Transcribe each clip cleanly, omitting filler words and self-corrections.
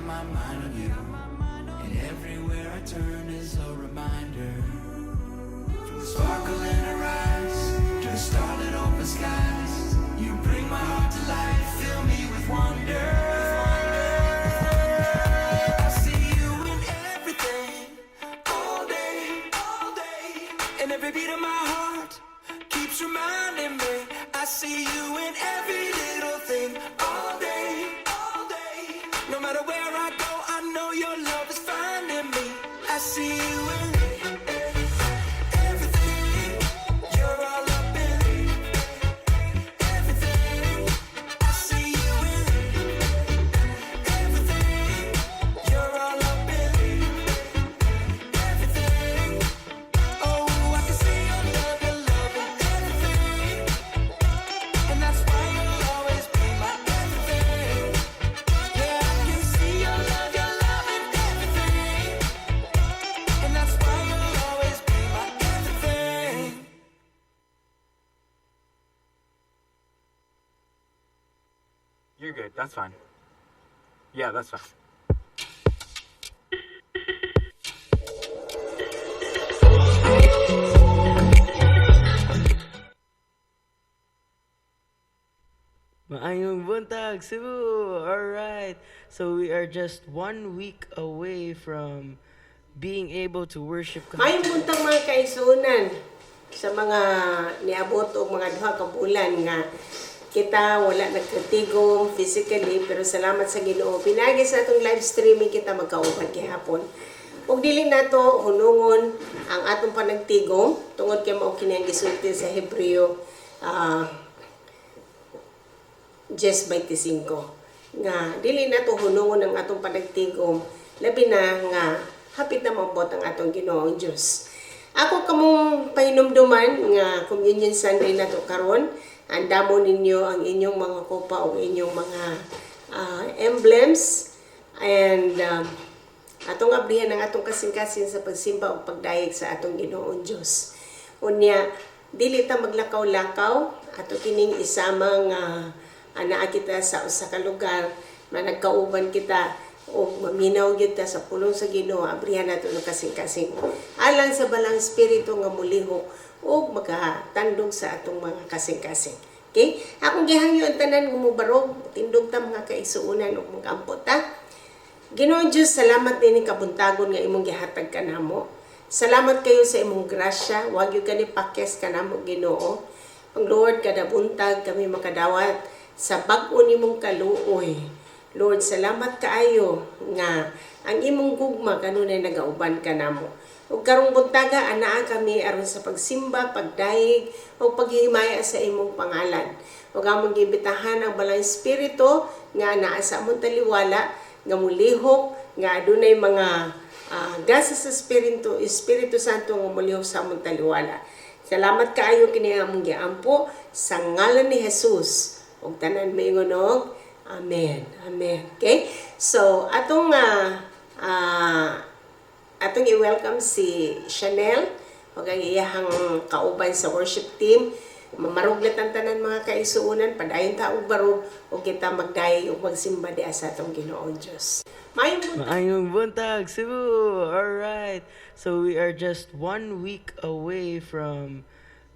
my mind on you, and everywhere I turn is a reminder. From the sparkle in her eyes to the starlit open skies, you bring my heart to life, fill me with wonder. I see you in everything, all day, and every beat of my heart keeps reminding me. I see you in every little thing, all day. No matter where I go, I know your love is finding me. I see you in everything. You're all up in everything. I see you in everything. You're all up in everything. Oh, I can see your love in everything. And that's why you'll always be my everything. Yeah, I can see your love in everything. And that's why you'll always be my everything. You're good. That's fine. Yeah, that's fine. Maayong buntag, Cebu! Alright, so we are just 1 week away from being able to worship God. Mayong buntang mga kaisunan sa mga niabot o mga duha ka bulan nga kita wala nagkatigom physically, pero salamat sa Ginoo. Pinagi sa atong live streaming kita magkauban gihapon. Ug dili nato hunungon ang atong panagtigom tungod kay mao kini ang gisulti sa Hebreo 10:25 nga dili nato hunungon ang atong panagtigom labi na nga hapit na maabot ang atong Ginoong Dios. Ako kamong pahinumduman nga Communion Sunday nato karon. Andamo ninyo ang inyong mga kopa o inyong mga emblems and atong abrihan ang atong kasing-kasing sa pagsimba o pagdayeg sa atong Ginoong Dios. Unya dili ta maglakaw-lakaw ato kining isamang anaa kita sa usa ka lugar managkauban kita o maminaw gyud ta sa pulong sa Ginoo. Abrihan nato ng kasing-kasing alang sa balang espiritu nga mulihok o magatandog sa atong mga kasing-kasing. Okay? Akong gihangyo ang tanan nga mubarog, tindog ta mga kaisuunan o mag-ampot ta. Ginoong Diyos, salamat din kabuntagon nga imong gihatag kanamo. Salamat kayo sa imong grasya, wag yung gani pakes kanamo Ginoo. Ang Lord, kada buntag kami makadawat sa bag-o nimong kaluoy. Lord, salamat kaayo nga ang imong gugma kanunay nagauban kanamo. Ug karong buntaga anaa kami aron sa pagsimba, pagdayeg o paghihimaya sa imong pangalan. Ug among gibitahan ang balang espiritu nga anaa sa among taliwala nga mulihok nga adunay mga gasa sa Espiritu Santo nga mulihok sa among taliwala. Salamat kaayo kini among giampo sa ngalan ni Jesus. Ug tanan maingon og amen. Amen. Okay? So atong i-welcome si Chanel o ang iyahang kauban sa worship team. Mamaruglat ang tanan mga kaisuunan, padayon ta og barog o kita magdayeg o magsimba di sa atong Ginoong Dios. Maayong buntag, Cebu! Alright, so we are just 1 week away from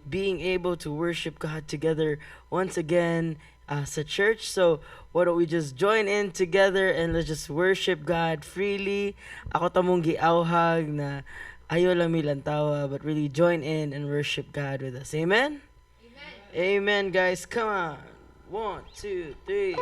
being able to worship God together once again as a church. So why don't we just join in together and let's just worship God freely. Ako tamong giawhag na ayo lang milantawa, but really join in and worship God with us. Amen? Amen, guys. Come on. 1, 2, 3,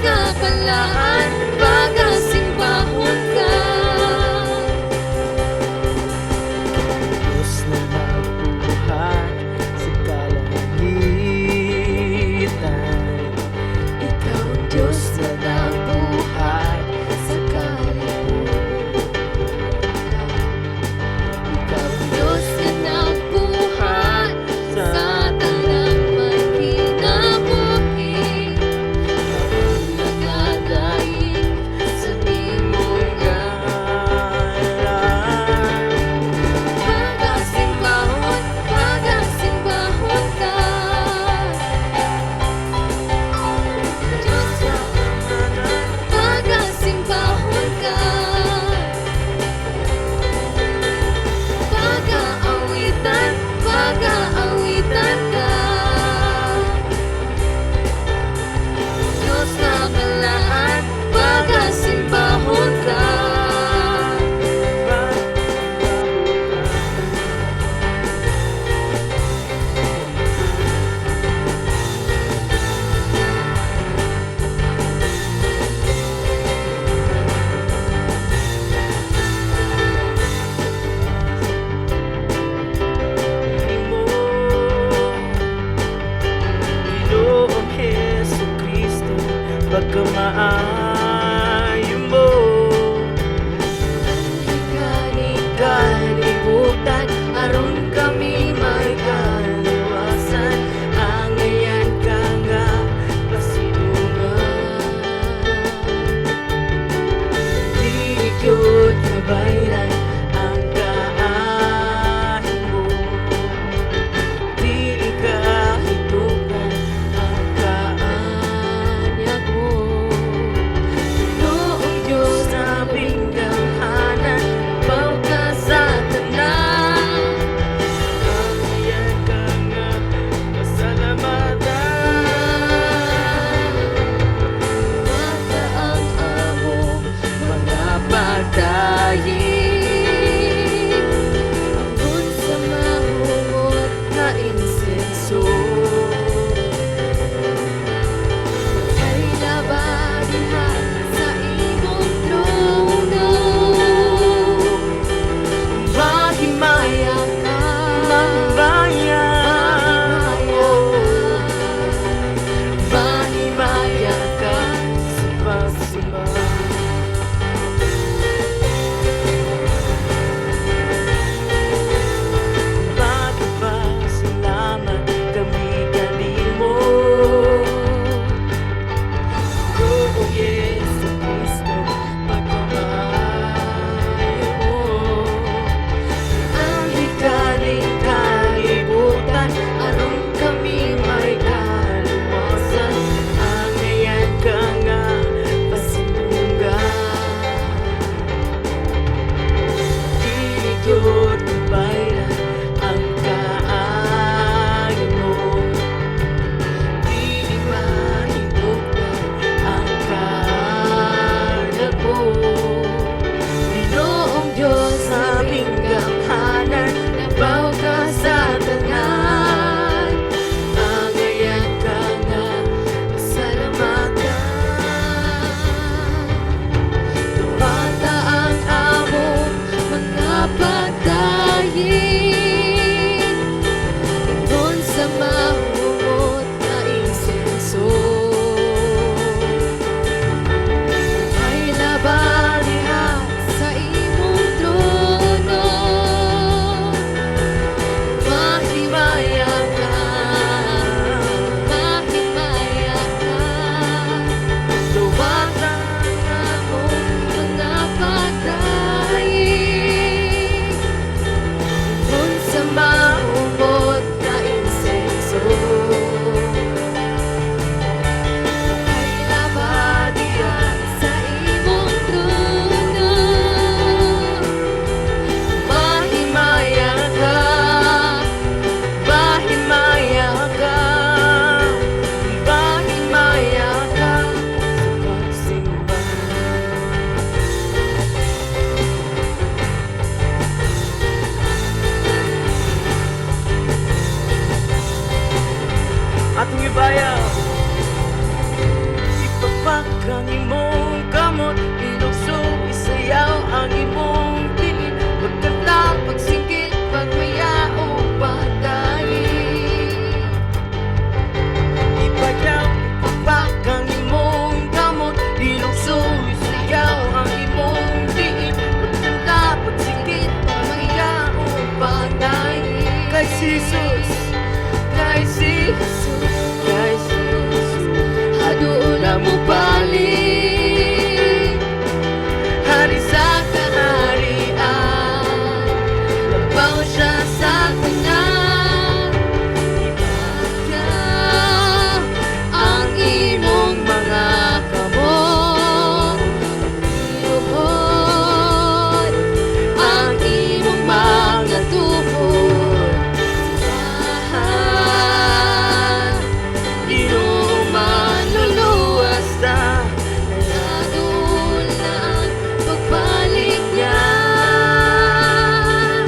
pagkabalaan, pagkasimbahon ka. Diyos na nagbuhat sa kalangitan. Ikaw ang Diyos na nagbuhat sa kalibutan. Ikaw ang Diyos na nagbuhat sa tanang may kinabuhi. Ang nagdadaig sa timog pagkasimbahon, pagkasimbahon ka. Diyos na pagkasimbahon ka. Pag-aawitan, pag-aawitan ka. Diyos na kalaan, pagkasimbahon ka. Ginoong Jesucristo, pagkamaayo mo. Kalibutan, aron kami may kaliwasan. Angayan ka nga pasinungan. Di ikyot kabayran ang kaahin mo. Di ikahitukan ang Anyag mo, noong Diyos na pingganghanan, bawka sa tanan. Angayan ka nga pasalamatan. mata ang amo, Mga pagdayin, ambun sa mahumot na insenso. Ay labadihan sa imong trono. mahimaya Maya ka, ng bayan. Mahimaya ka sa pagsimba. Magpasalamat kami kanimo. Noong Jesucristo, pagkamaayo mo. Ang hikaling kalibutan, aron kami may kaluwasan. Angayan ka nga pasinunggan. Igyot bayran ang kaayo mo. Di mahigugtan ang karag mo. Ginoong Diyos sa Pinggamhanan, nabaw ka sa tanan. Angayan ka nga pasalamatan. mata ang amo, mga pagdayin, doon sa mahumot na insenso. Ay labadiha sa imong trono. Mahimaya ka, mahimaya ka. Luwatan akong mga pagdayin, Jesus, Kay si Jesus, kay Jesus. hadoon na mo balik. Hari sa Kaharian, labaw siya sa tanan. Ibaga ang imong mga kamot. Iluhod ang imong mga tuhod. Simbahan, Ginoo manluluwas na. nadoon na ang pagbalik niya.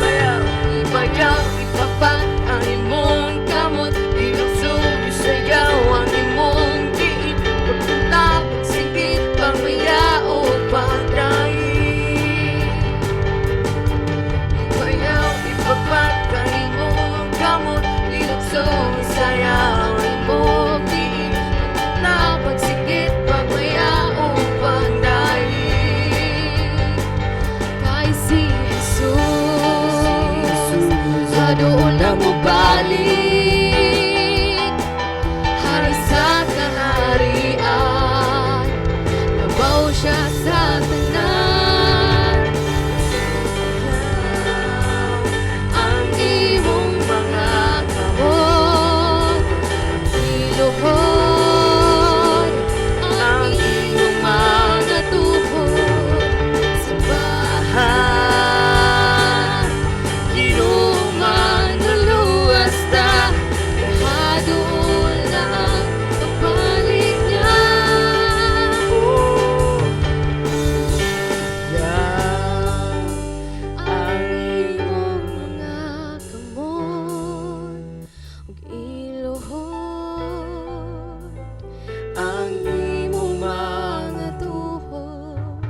Bayaw, Ibayaw, ipapat ang imong kamot. Ilugsog, isayaw ang imong diin. Pagpunta, pagsingkit, pangmayao, pagdaig. Ibayaw, ipapat ang imong kamot. Ilugsog, isayaw ang imong diin. Pagpunta, pagsingkit, pangmayao, pagdaig. Kay si Jesus, hadoon na mo balik. Hari sa kaharian, labaw siya sa tanan. Ang imong mga kamot, iluhod ang imong mga tuhod. Simbahan, Ginoo manluluwas na. Hadoon na ang pagbalik niya. Ang imong mga kamot ug iluhod ang imong mga tuhod.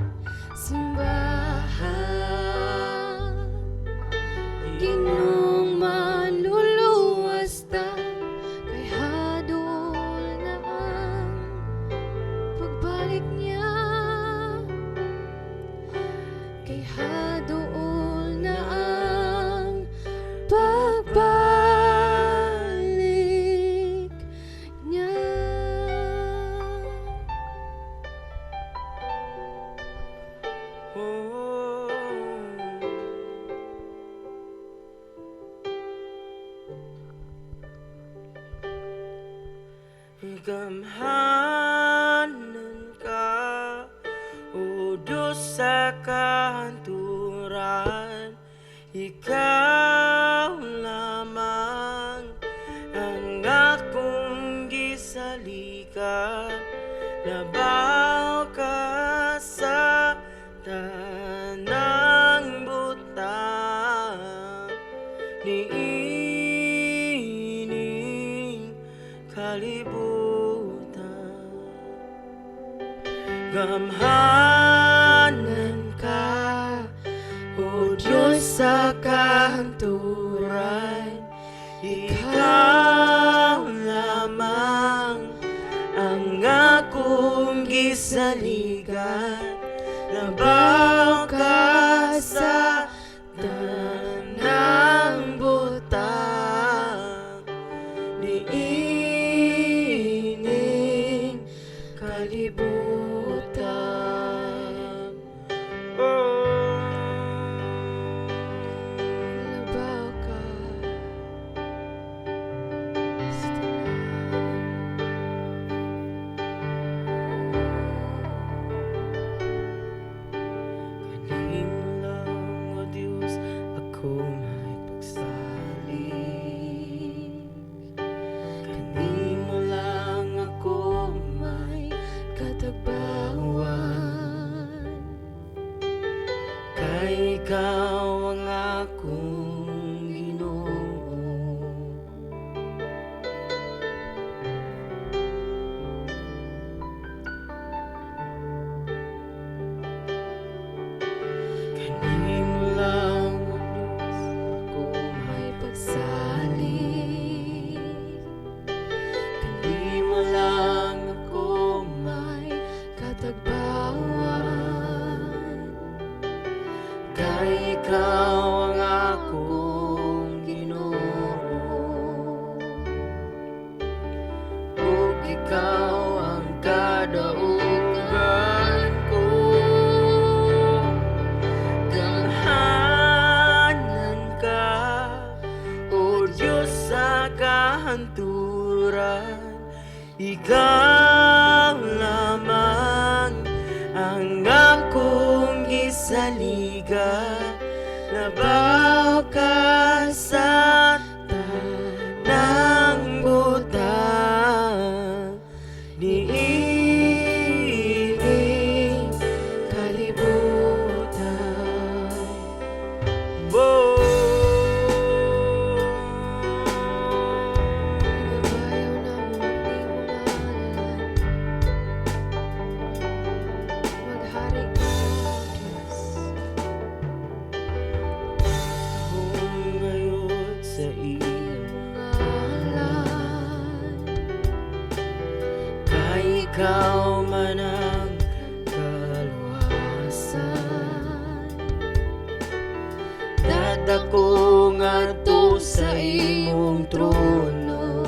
Simbahan, Ginoong manluluwas ta. Kay hadoon na ang pagbalik niya. Kay hadoon na ang pagbalik niya. Gamhanan ka, o Diyos sa kahanturan. Ikaw lamang ang akong gisalikan. Labaw ka sa tanang butang, niining kalibutan. Gamhanan ka, o Diyos sa kahanturan. Ikaw lamang ang akong gisalikan. Labaw ka sa tanang butang, niining kalibutan. Labaw ka sa Kanin mo lang, o Diyos, ako may pagsalig. Kanin mo lang ako may katagbawan. kay ikaw ang akong Ginoo. Kanin mo lang, o Diyos, ako May pagsalig. Kanin mo lang ako May katagbawan. kay ikaw ang kahanturan. Ikaw lamang ang akong gisaligan. Labaw ka sa tanang butang, niining kalibutan. Whoa. Ayaw na maghari ka, Diyos. Kung ngayon sa iyong Ngalan, kay ikaw man ang kaluwasan. Dadako ngadto sa imong trono.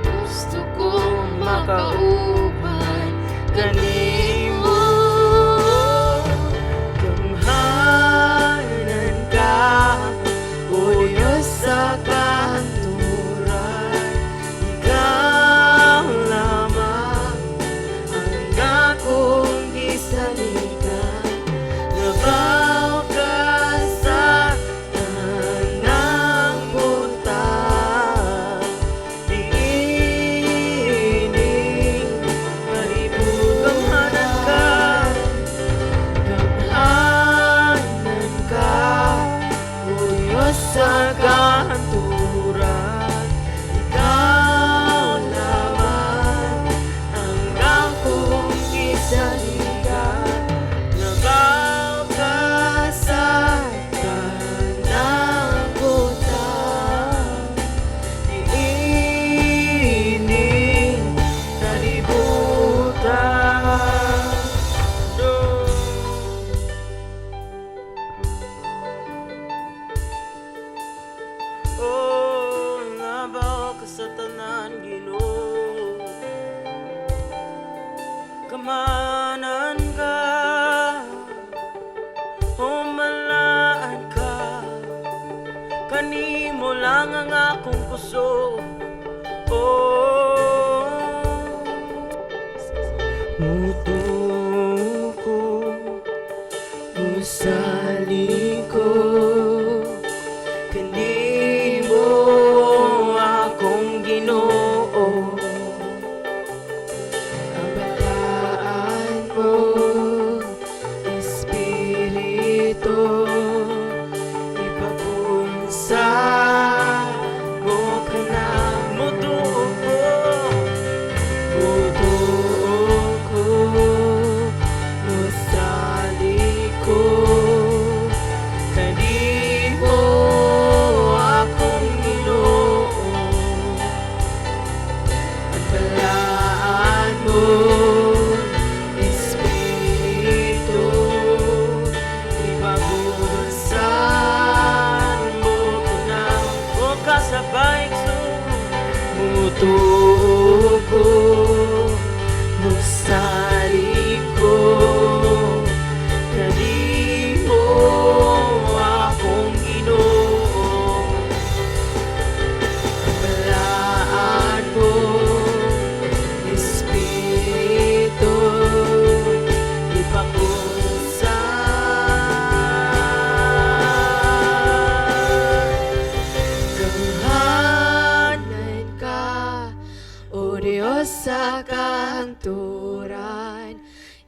gusto kong makauban Kanimo gamhanan ka, O Diyos sa kanturan. Ikaw lamang ang akong gisaligan. Labaw ka sa tanang butang, niining kalibutan ka. Gamhanan ka, O Diyos sa kanturan. Ikaw lamang ang akong gisaligan. Labaw ka sa tanang butang, niining kalibutan. Oh, labaw ka sa tanan, Ginoo. Kamanan ka, humalaan ka. Kanimo lang ang akong puso. Oh, mutuko musali ko. Kanimo akong Ginoo. Ang bataan mo, Espiritu, ipapunsa mo ka na. Mutuko, mutuko musali ko. Kanimo akong Ginoo. Ang balaan mo, Espiritu, ipagunsan mo ko na. O kasabay ko, mutuko musali ko. Kanimo akong Ginoo. Ang balaan mo, Espiritu, ipakunsan. Gamhanan ka, O Diyos sa kanturan.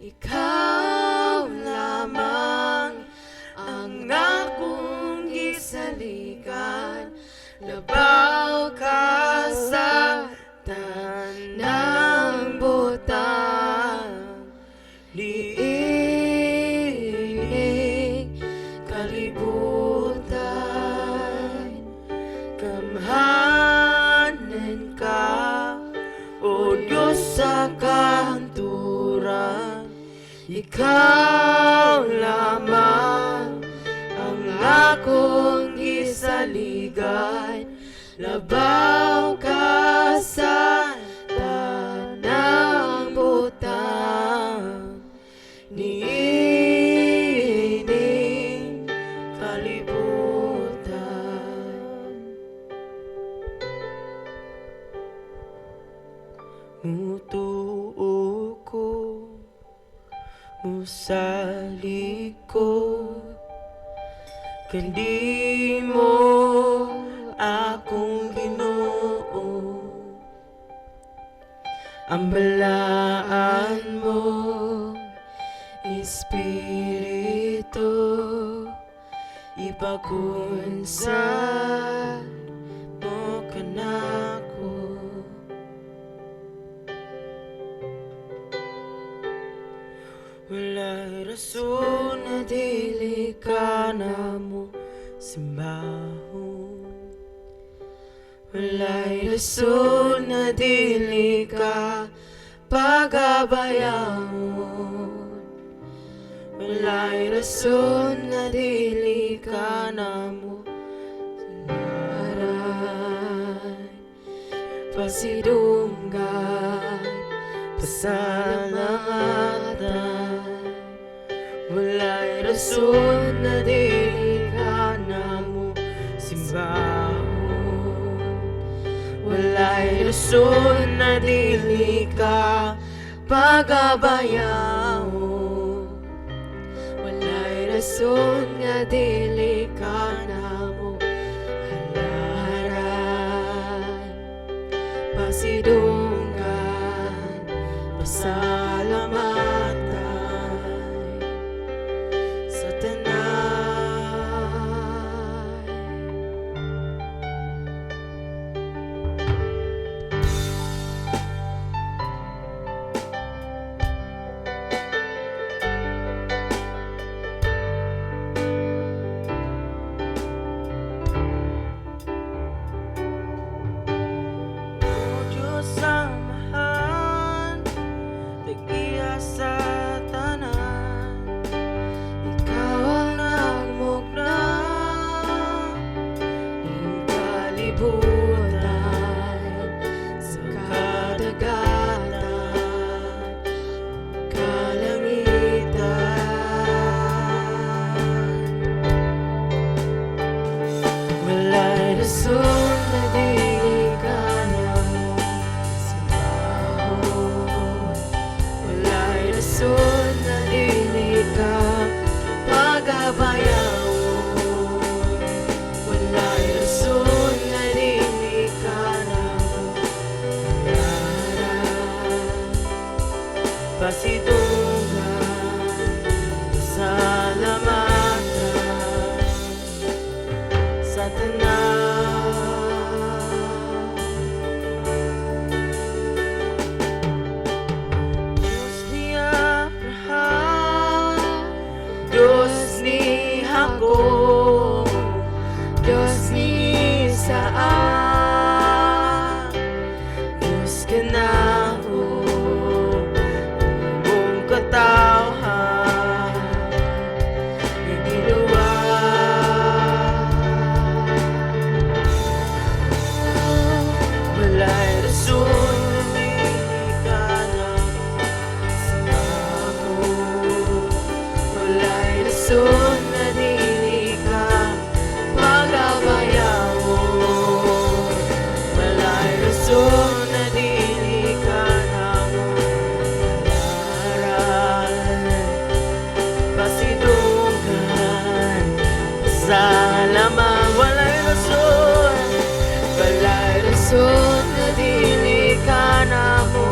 Ikaw lamang ang akong gisaligan. Labaw ka sa tanang butang, niining kalibutan. Gamhanan ka, O Diyos sa kanturan. Ikaw lamang ang akong gisaligan. Labaw ka sa tanang butang, niining kalibutan. sa likod, kundi mo akong Ginoo. Ang balaan mo, Espiritu, ipakunsad mo kanako. Walay rason na dili ka na mo simbahon. Walay rason na dili ka pagabayahon. Walay rason na dili ka na mo sinaran. Pasidunggan, pasalamatan. Walay rason na dili ka na mo simbahon. Walay rason na dili ka pagabayahon. Walay rason nga dili ka na mo halaran. Pasidunggan, pasalamatan sa tanan. O Diyos ang mahal, tag-iya sa tanan. Ikaw ang nagmukna ng kalibutan sa kadagatan, kalangitan. Walay rason na dili ka na mo simbahon. Walay rason na dili ka pagabayahon. Walay rason na dili ka na mo halaran. Pasidunggan, pasalamatan sa tanan. Diyos ni Abraham, Diyos ni Jacob, Diyos ni Isaac, Diyos ka na ho, buong katawhan, iginawa. Walay rason na dili ka na simbahon. Walay rason na dili ka pagabayahon. Walay rason na dili ka na mo halaran. Pasidunggan, pasalamatan. Walay rason, walay rason na dili ka na mo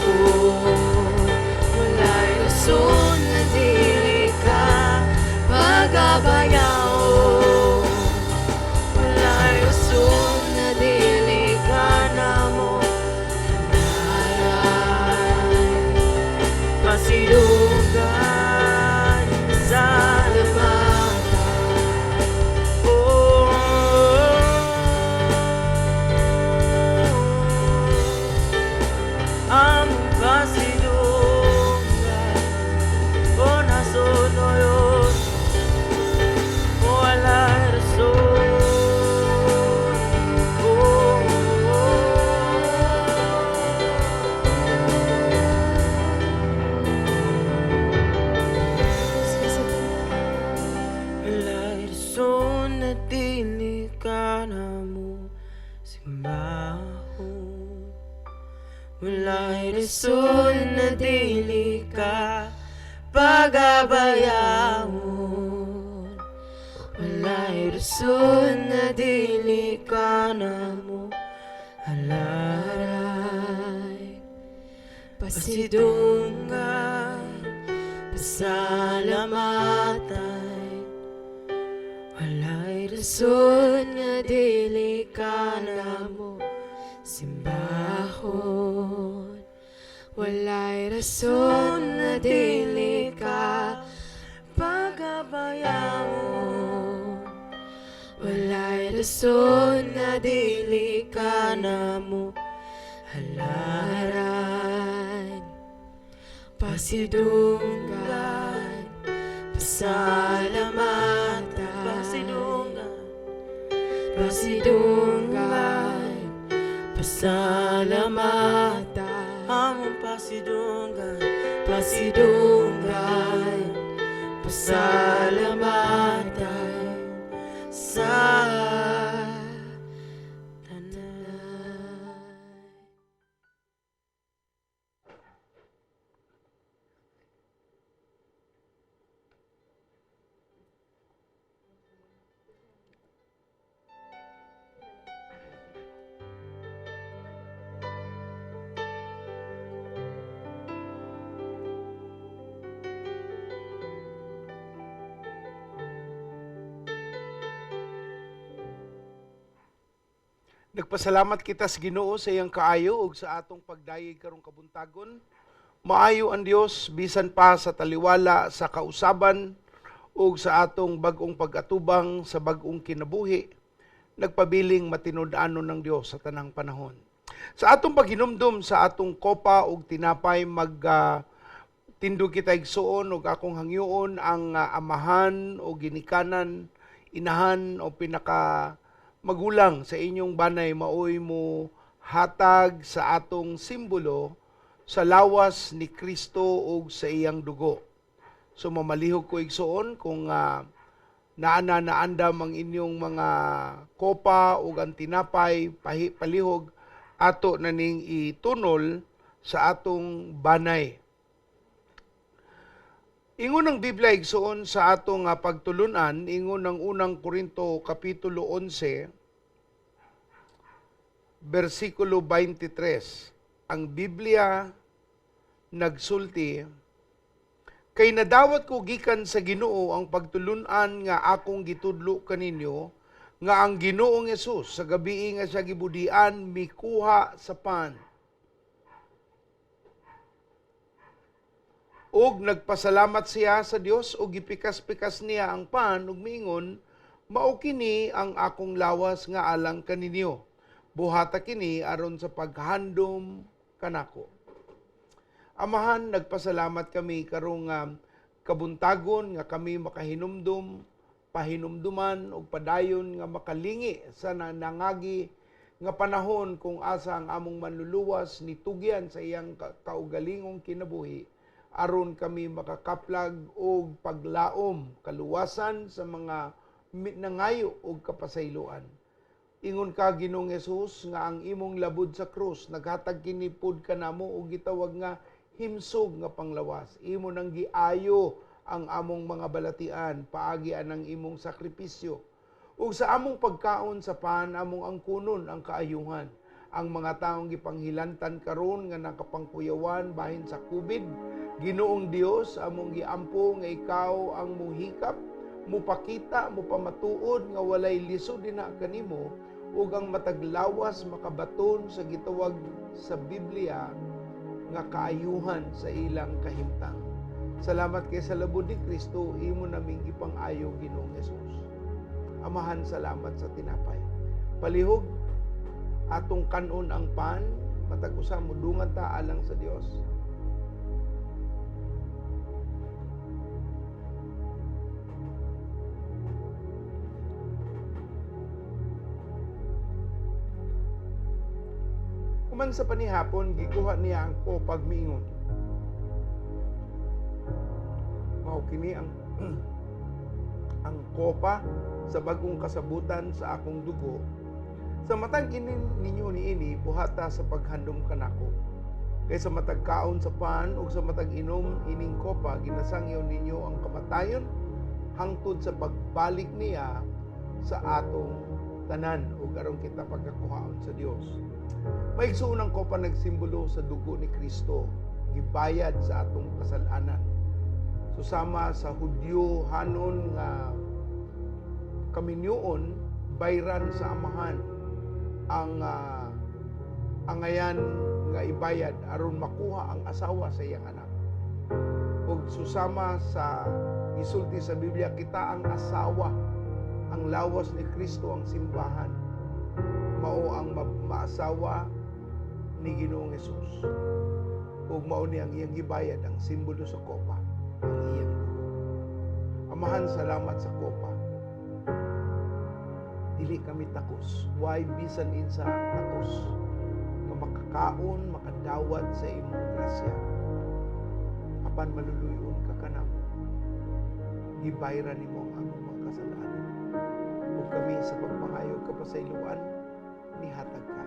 simbahon. Walay rason na dili ka pagabayahon. Walay rason na dili ka na mo halaran. Pasidunggan, pasalamatan. Oh, ang pasidunggan, oh nasono yun, walay rason. Oh, walay rason na dili ka na mo simbahon. Walay rason na dili ka pagabayamon. Walay rason na dili ka na mo halaray. Pasidunggan, pasalamatay. Walay rason nga dili ka na mo simbahon. Walay rason na dili ka pagabayamon. Walay rason na dili ka na mo halaran. Pasidunggan, pasalamatan. Pasidunggan, pasalamatan. Among pasidunggan, pasidunggan, pasalamatan sa tanan. Nagpasalamat kita sa Ginoo sa iyang kaayo ug sa atong pagdayeg karong kabuntagon. Maayo ang Dios bisan pa sa taliwala sa kausaban ug sa atong bag-ong pag-atubang sa bag-ong kinabuhi. Nagpabiling matinud-anon ng Dios sa tanang panahon. Sa atong paghinumdum sa atong kopa ug tinapay tindog kita igsuon ug akong hangyoon ang amahan o ginikanan, inahan o pinaka magulang sa inyong banay maoy mo hatag sa atong simbolo sa lawas ni Kristo ug sa iyang dugo. So mamalihog ko igsuon kung naandam ang inyong mga kopa ug ang tinapay palihog ato na ning itunol sa atong banay. Ingon ang Biblia igsuon sa atong pagtulunan, ingon ang unang Korinto kapitulo 11 versikulo 23. Ang Biblia nagsulti, kay nadawat ko gikan sa Ginoo ang pagtulunan nga akong gitudlo kaninyo, nga ang Ginoong Hesus sa gabii nga siya gibudian mikuha sa pan. Og nagpasalamat siya sa Dios og gipikas-pikas niya ang pan ug miingon, mao kini ang akong lawas nga alang kaninyo. Buhata kini aron sa paghandom kanako. Amahan, nagpasalamat kami karong kabuntagon nga kami makahinumdum, pahinumduman og padayon nga makalingi sa nangagi nga panahon kung asa ang among manluluwas nitugyan sa iyang kaugalingong kinabuhi aron kami makakaplag og paglaom kaluwasan sa mga nangayo og kapasayloan. Ingon ka Ginoong Hesus nga ang imong labod sa krus naghatag kini pud kanamo og gitawag nga himsog nga panglawas. Imo nang giayo ang among mga balatian paagi anang imong sakripisyo. Ug sa among pagkaon sa pan among angkunon ang kaayuhan. Ang mga taong gipanghilantan karon nga nakapangkuyawan bahin sa COVID, Ginoong Dios among giampo nga ikaw ang muhikap, mupakita, mupamatuod nga walay lisod dinha kanimo ug ang mataglawas makabaton sa gitawag sa Biblia nga kaayuhan sa ilang kahimtang. Salamat kay sa labod ni Kristo, imo naming ipang-ayo Ginoong Hesus. Amahan, salamat sa tinapay. Palihog atong kanon ang pan, matag usa mudungan ta alang sa Dios. Kuman sa panihapon, gikuha niya ang kopag miingon. Mao kini ang ang kopa sa bagong kasabutan sa akong dugo. Sa matag ninyo niini buhata sa paghandom kanako. Kaysa matagkaon sa pan ug sa matag inom ining kopa, ginasangyaw ninyo ang kamatayon hangtod sa pagbalik niya sa atong tanan ug aron kita pagkakuhaon sa Dios. Maigsuon ang kopa nagsimbolo sa dugo ni Kristo, gibayad sa atong kasalanan. Susama sa Hudyo hanon nga kaminyoon bayran sa amahan ang angayan nga ibayad aron makuha ang asawa sa iyang anak. Ug susama sa gisulti sa Biblia, kita ang asawa, ang lawas ni Kristo ang simbahan. Mao ang maasawa ni Ginoong Hesus. Ug mao ni ang iyang gibayad, ang simbolo sa kopa, ang iyang dugo. Amahan, salamat sa kopa. Dili kami takos. Why bisan insa ang takos? Nga makakaon, makadawat sa imong grasya. Apan maluluyon ka kanamo. Gibayran nimo ang among mga kasalanan. Ug kami sa pagpangayog ka pa sa iluan, nihatag ka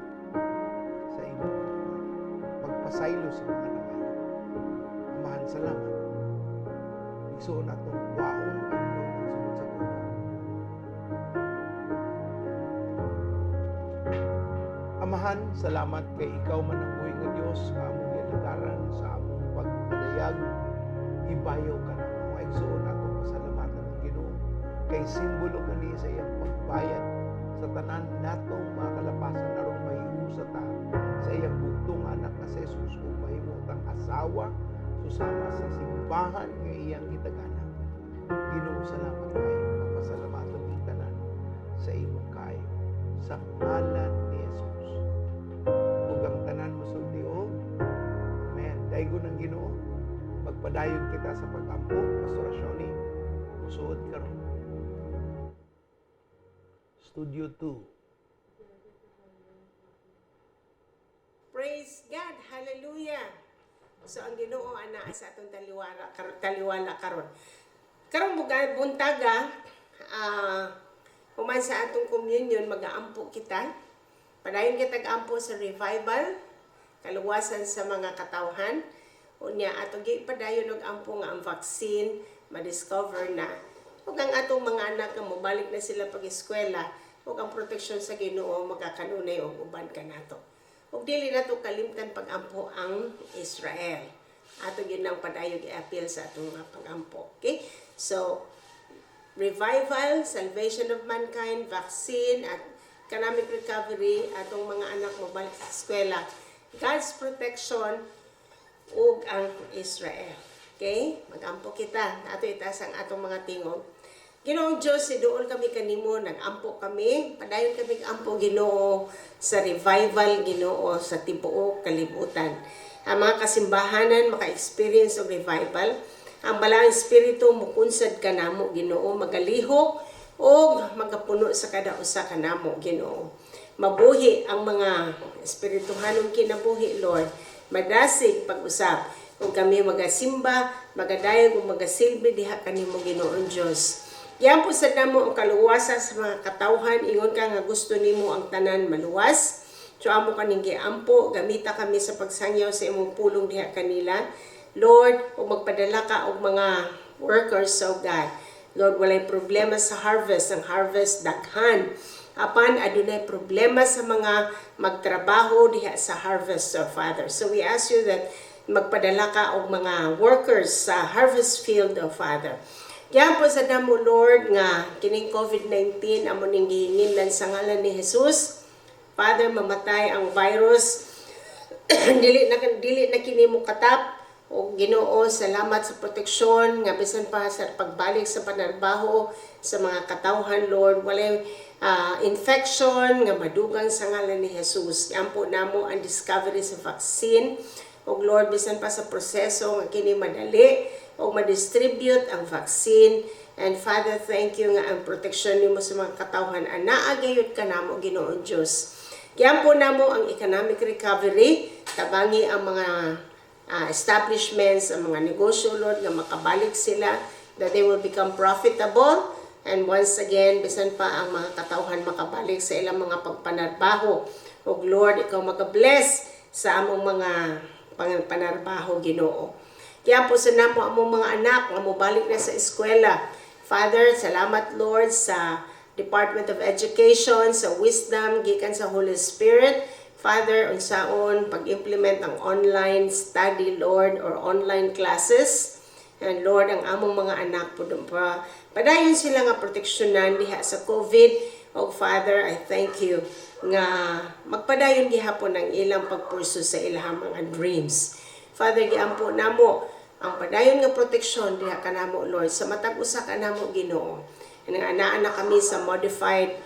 sa imong pagpangayog. Pagpasaylo sa mga nangayo. Amahan, salamat. Igsuon atong waon inyong sulod sa kopa. Amahan, salamat kay ikaw man ang buhay nga Dios nga among gilagaran sa among pagpadayag. Ibayaw ka na mga igsuon atong pasalamatan ng Ginoo kay simbolo kani sa iyang pagbayad sa tanan natong mga kalapasan aron mahiusa ta sa iyang bugtong anak nga si Jesus ug mahimutang asawa susama sa simbahan nga iyang gitagana. Ginoo, salamat kayo. Papasalamatan ng tanan sa imong kayo sa ngalan ni Jesus. Ug ang tanan mo sultiog. Amen. Daygon ng Ginoo. Magpadayon kita sa pag-ampo, pastorasyon musuod karon. Studio 2. Praise God. Hallelujah. So ang Ginoo ana sa atong taliwala karon. Karong buntaga human sa atong communion mag-aampo kita. Padayon kita ampo sa revival, kaluwasan sa mga katawhan. Unya atong gipadayon og ampo nga ang vaccine ma-discover na. Ug ang atong mga anak nga mobalik na sila pag-eskwela, ug ang proteksyon sa Ginoo makakanunay og uban kanato. Ug dili nato kalimtan pag-ampo ang Israel. Ato gyud nang padayon i-appeal sa atong mga pag-ampo. Okay? So revival, salvation of mankind, vaccine at economic recovery, atong mga anak mo balik sa eskwela, God's protection ug ang Israel. Okay? Mag-ampo kita. Ato itaas ang atong mga tingog. Ginoong Diyos, siduol kami kanimo, nag-ampo kami, padayon kami ampo Ginoo sa revival, Ginoo sa tibuok kalibutan. Ang mga kasimbahanan maka-experience og revival, ang balang espiritu mukunsad kanamo Ginoo, magalihok o magapuno sa kada usa kanamo Ginoo. Mabuhi ang mga espirituhanong kinabuhi, Lord. Madasig pag-usap ug kami magasimba, magadayog ug magasilbi diha kanimo Ginoong Dios. Yan po sa namo ang kaluwasan sa mga katawhan, ingon ka nga gusto nimo ang tanan maluwas. So amo kaning giampo, gamita kami sa pagsangyaw sa imong pulong diha kanila. Lord, ug magpadala ka og mga workers, so God. Lord, walay problema sa harvest, ang harvest daghan. Apan adunay problema sa mga magtrabaho diha sa harvest, so Father. So we ask you that magpadala ka og mga workers sa harvest field, oh Father. Kaya po sa damo, Lord, nga kining COVID-19 amo ning gihingilan sa ngalan ni Jesus. Father, mamatay ang virus. dili na kini mo katap. O Ginoo, salamat sa proteksyon nga bisan pa sa pagbalik sa panarbaho sa mga katawhan, Lord. Walay infection nga madugang sa ngalan ni Jesus. Ampo namo ang discovery sa vaccine. O Lord, bisan pa sa proseso nga kini madali o ma-distribute ang vaccine. And Father, thank you nga ang protection nimo sa mga katawhan. Anaa gayud ka namo, Ginoong Dios. Kaya po namo ang economic recovery, tabangi ang mga establishments, ang mga negosyo, Lord, nga makabalik sila, that they will become profitable. And once again, bisan pa ang mga katawhan makabalik sa ilang mga pagpanarbaho. O Lord, ikaw mag-bless sa among mga panarbaho, Ginoo. Kaya po sa namo among mga anak nga mobalik na sa eskwela. Father, salamat Lord sa Department of Education, sa wisdom gikan sa Holy Spirit. Father, unsaon pag-implement ang online study, Lord, or online classes. And Lord, ang among mga anak po pa padayon sila nga proteksyonan diha sa COVID. O Father, I thank you nga magpadayon gihapon ang ilang pagpurso sa ilang mga dreams. Father, giampo namo ang padayon nga proteksyon diha kanamo, Lord, sa matag usa kanamo, Ginoo. Anaa na kami sa modified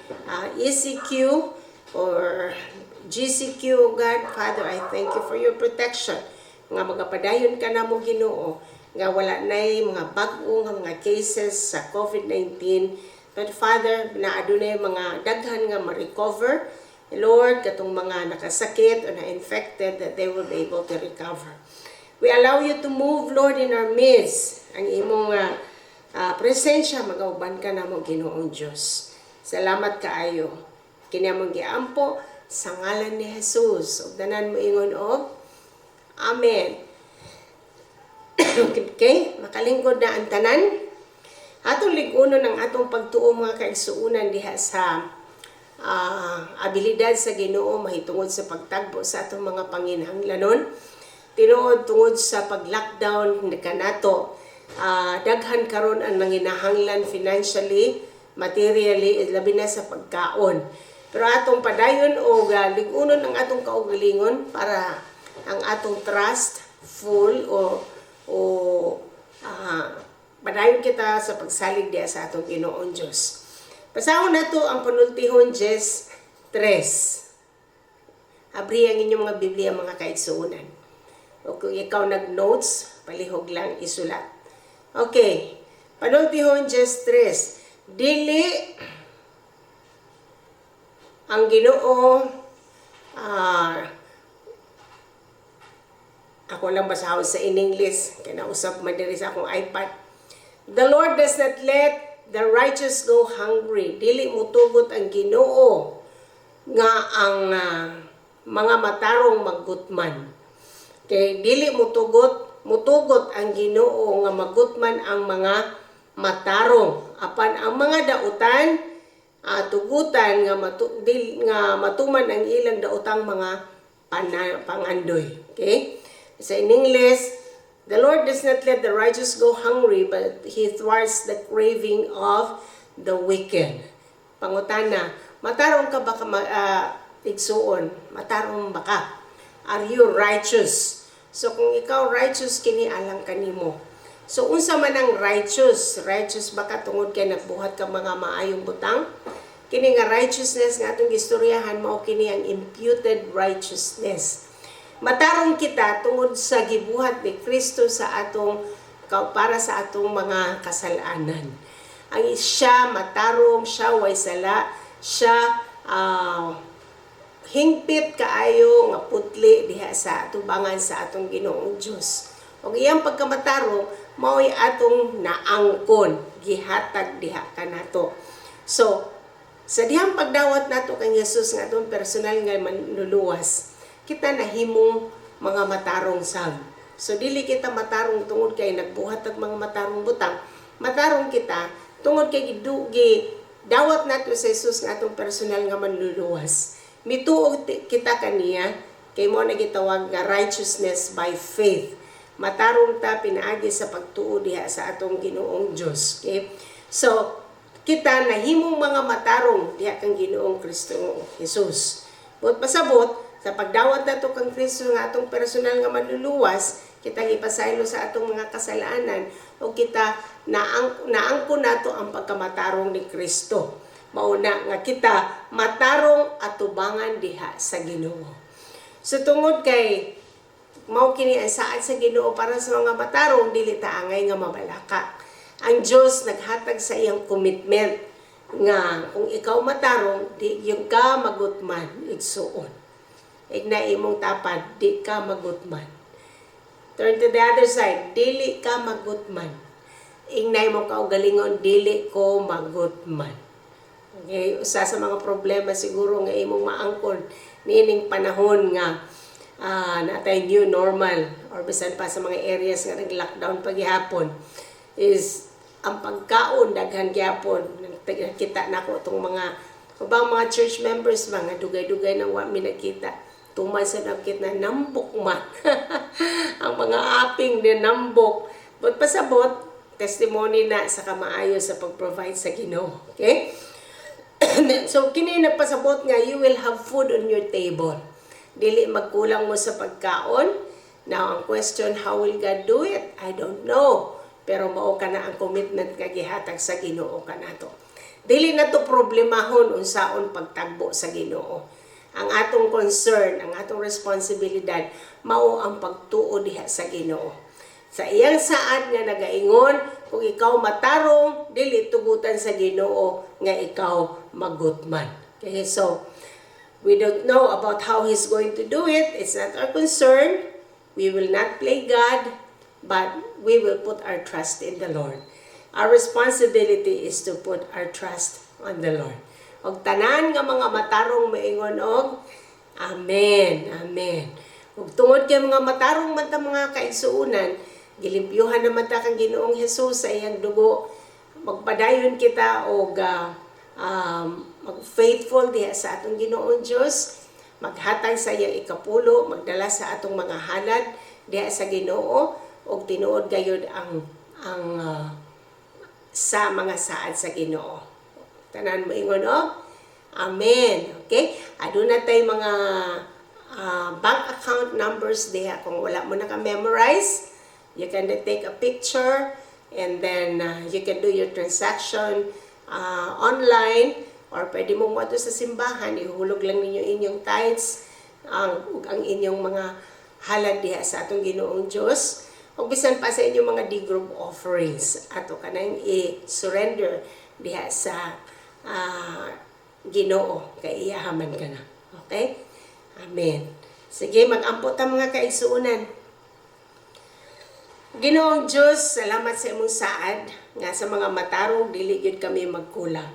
ECQ or GCQ, God. Father, I thank you for your protection. Nga magapadayon ka na mo, Ginoo, nga wala na mga bag-o nga mga cases sa COVID-19. But Father, naadunay mga daghan nga ma-recover. Lord, katong mga nakasakit o na-infected, that they will be able to recover. We allow you to move, Lord, in our midst. Ang imong presensya, magauban ka na mo, Ginoong Diyos. Salamat kaayo. Kiniamong giampo, sa ngalan ni Jesus. Ug tanan mo ingon og Amen. Okay, makalingkod na ang tanan. Atong ligunon ang atong pagtuo mga kaigsuunan diha sa abilidad sa Ginoo mahitungod sa pagtagbo sa atong mga panginahanglanon. Tinuod tungod sa pag-lockdown kanato, daghan karon ang nanginahanglan financially, materially, labi na sa pagkaon. Pero atong padayon o ligunon ang atong kaugalingon para ang atong trust full padayon kita sa pagsalig diya sa atong Ginoong Diyos. Pasahon na to ang panultihon 10:3. Abri ang inyong mga Biblia mga kaigsuunan. O kung ikaw nag-notes, palihog lang isulat. Okay, panultihon 10:3. Dili ang Ginoo, ako lang basahon sa in English, kinausap madiri sa akong iPad. The Lord does not let the righteous go hungry. Dili mutugot ang Ginoo nga ang mga matarong maggutman. Okay, dili mutugot ang Ginoo nga maggutman ang mga matarong. Apan ang mga dautan tugutan nga matuman ang ilang daotang mga pangandoy. Okay? So in English, the Lord does not let the righteous go hungry, but He thwarts the craving of the wicked. Pangutana, matarong ka ba igsuon? Matarong ba ka? Are you righteous? So kung ikaw righteous, kini alang kanimo. So unsa man ang righteous? Righteous ba ka tungod kay nagbuhat ka mga maayong butang? Kini nga righteousness nga atong gistoryahan mao kini ang imputed righteousness. Matarong kita tungod sa gibuhat ni Kristo sa atong para sa atong mga kasalanan. Ang siya matarong, siya way sala, siya hingpit kaayo nga putli diha sa atubangan sa atong Ginoong Dios. Og iyang pagkamatarong mao'y atong naangkon, gihatag diha kanato. So, sa dihang pagdawat nato kang Jesus nga atong personal nga manluluwas, kita nahimong mga matarong sab. So, dili kita matarong tungod kay nagbuhat og mga matarong butang. Matarong kita tungod kay dawat nato sa Jesus nga atong personal nga manluluwas. Mituog kita kaniya kay mo na gitawag nga righteousness by faith. Matarong ta pinaagi sa pagtuo diha sa atong Ginoong Dios. Okay? So, kita nahimong mga matarong diha kang Ginoong Kristo Jesus. But pasabot sa pagdawat nato kang Kristo nga atong personal nga manluluwas, kita gipasaylo sa atong mga kasalanan o kita naangko nato ang pagkamatarong ni Kristo. Mauna nga kita matarong atubangan diha sa Ginoo. So tungod kay mao kini ang saad sa Ginoo para sa mga matarong dili ta angay nga mabalaka. Ang Dios naghatag sa iyang commitment nga kung ikaw matarong di yung ka magutman igsuon. Igna imong tapad di ka magutman. Turn to the other side, dili ka magutman. Ignay mo kaugalingon dili ko magutman. Okay, usa sa mga problema siguro nga imong maangkon niining panahon nga natay new normal or bisan pa sa mga areas nga nag-lockdown paghihapon is ang pagkaon daghan gyapon. Nakita nako itong mga ubang mga church members mga dugay-dugay nang wa mi nakita. Tuman sa nakita na nambok man. Ang mga aping na nambok. But pasabot, testimony na sa kamaayo sa pag-provide sa Ginoo. Okay? So, kini nagpasabot nga, you will have food on your table. Dili magkulang mo sa pagkaon. Now, ang question, how will God do it? I don't know. Pero mao ka na ang commitment nga gihatag sa Ginoo ka na to. Dili na to problemahon unsaon pagtagbo sa Ginoo. Ang atong concern, ang atong responsibilidad, mao ang pagtuo diha sa Ginoo. Sa iyang saad nga nagaingon, kung ikaw matarong, dili tugutan sa Ginoo nga ikaw magutman. Okay, so we don't know about how He's going to do it. It's not our concern. We will not play God, but we will put our trust in the Lord. Our responsibility is to put our trust on the Lord. Og tanan nga mga matarong maingon og amen, amen. Ug tungod kay mga matarong man ta mga kaigsuonan, gilimpyuhan naman ta kang Ginoong Hesus sa iyang dugo. Magpadayon kita og mag-faithful diha sa atong Ginoong Dios, maghatag sa iyang ikapulo, magdala sa atong mga halad diha sa Ginoo og tinuod gayud ang sa mga saad sa Ginoo. Tanan mo ingon amen. Okay? Aduna tay mga bank account numbers diha kung wala mo naka-memorize. You can take a picture and then you can do your transaction online or pwede mo mo sa simbahan, ihulog lang ninyo inyong tithes, ang inyong mga halad diha sa atong Ginoong Diyos. O bisan pa sa inyong mga D-group offerings, ato ka nang i-surrender diha sa Ginoo, kay iyahaman ka na. Okay? Amen. Sige, mag-ampot ang mga kaigsuunan. Ginoong Diyos, salamat sa imong saad nga sa mga matarong dili gyud kami magkulang.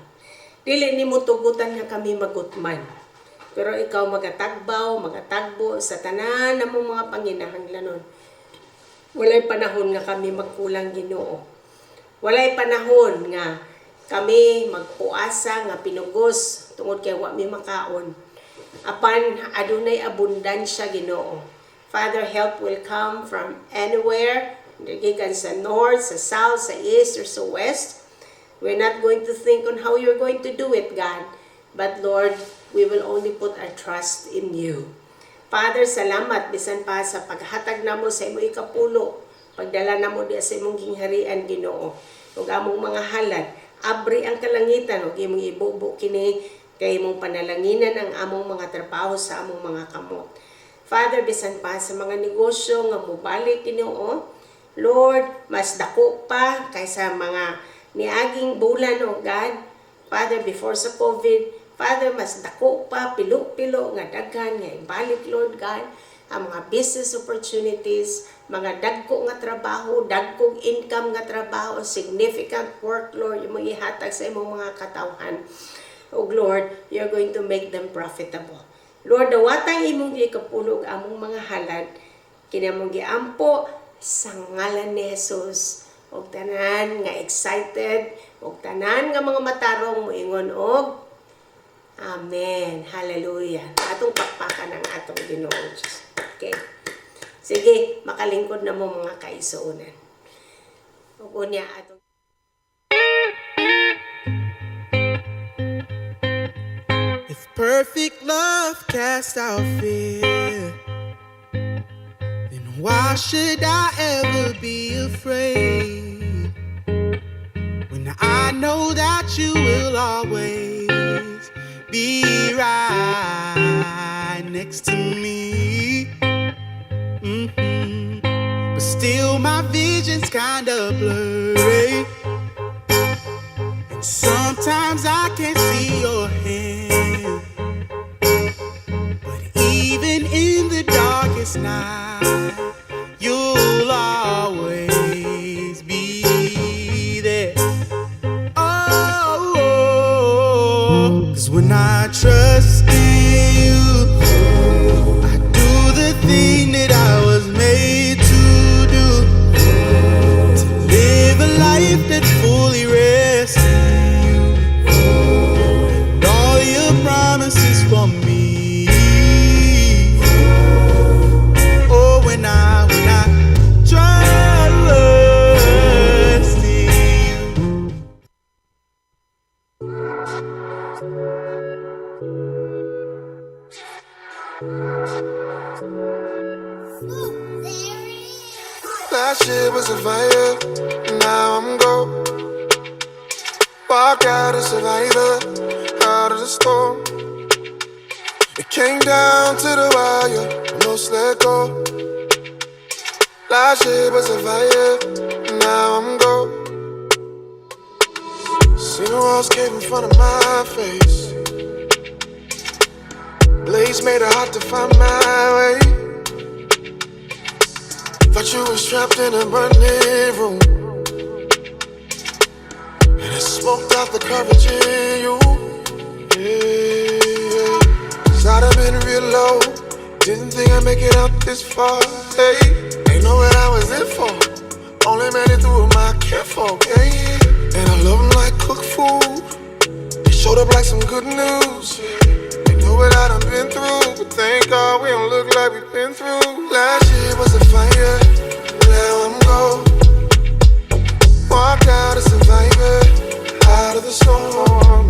Dili nimo tugutan nga kami magutman. Pero ikaw magatagbo sa tanan namong mga panginahanglanon. Walay panahon nga kami magkulang Ginoo. Walay panahon nga kami magpuasa nga pinugos tungod kay wa mi makaon. Apan adunay abundansya Ginoo. Father, help will come from anywhere, gikan sa north, sa south, sa east, or sa west. We're not going to think on how you're going to do it, God. But Lord, we will only put our trust in you. Father, salamat bisan pa sa paghatag namo sa imong ikapulo. Pagdala namo diha sa imong gingharian Ginoo. Ug among mga halad, abri ang kalangitan ug imong ibubo kini kay imong panalanginan ang among mga trabaho sa among mga kamot. Father, bisan pa sa mga negosyo nga mubalik Ginoo. Lord, mas dako pa kaysa mga niaging bulan o God. Father, before sa COVID, Father, mas dako pa, pilo-pilo nga daghan nga ibalik, Lord God, ang mga business opportunities, mga dagko nga trabaho, dagkong income nga trabaho, significant work, Lord, yung mga ihatag sa imong mga katawhan. O Lord, you're going to make them profitable. Lord, dawatang imong ikapulog among mga halad, kinamong giampo sa ngalan ni Jesus. O tanan nga excited, o tanan nga mga matarong moingon og amen. Hallelujah. Atong pakpakan ang atong Ginoong Diyos. Okay. Sige, makalingkod na mo mga kaisuunan. O niya atong If perfect love casts out fear, then why should I ever be afraid? When I know that you will always be right next to me. But still my vision's kinda blurry, and sometimes I can't see your hand. But even in the darkest night, you'll always be there. Cause when I trust in you, I do the things Last year was a fire, now I'm gold. Walk out a survivor, out of the storm. It came down to the wire, almost let go. Last year was a fire, now I'm gold. See the walls cave in front of my face. Blaze made it hard to find my way. Thought you was trapped in a burning room, and it smoked out the courage in you. Yeah. 'Cause I'd have been real low, didn't think I'd make it out this far. Hey, ain't know what I was in for, only made it through with my kinfolk. Yeah. And I love them like cooked food, they showed up like some good news. They know what I done been through, but thank God we don't look like we've been through. Last year was a fire, now I'm gold. Walked out a survivor, out of the storm.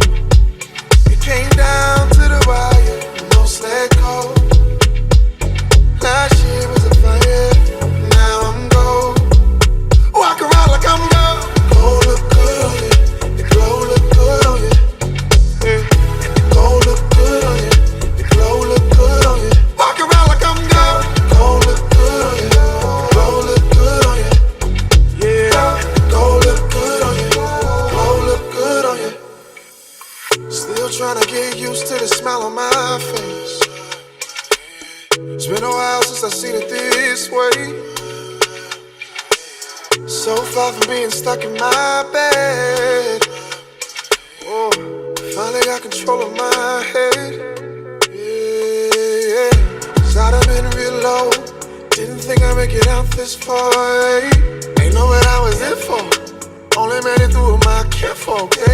It came down to the wire, no let go. Last year was a fire, now I'm gold. Walk around like I'm gold. Gold look good on you, the glow look good on you. Yeah. The gold look good on you, the glow look good on you. Walk around like I'm gold. Gold look good on you, glow look good on you. Yeah, gold look good on you, glow look good on you. Still trying to get used to the smile on my face. It's been a while since I've seen it this way. So far from being stuck in my bed. Whoa, finally got control of my head. Yeah, 'cause I'd have been real low, didn't think I'd make it out this far. Ain't know what I was in for, only made it through with my kinfolk. Yeah,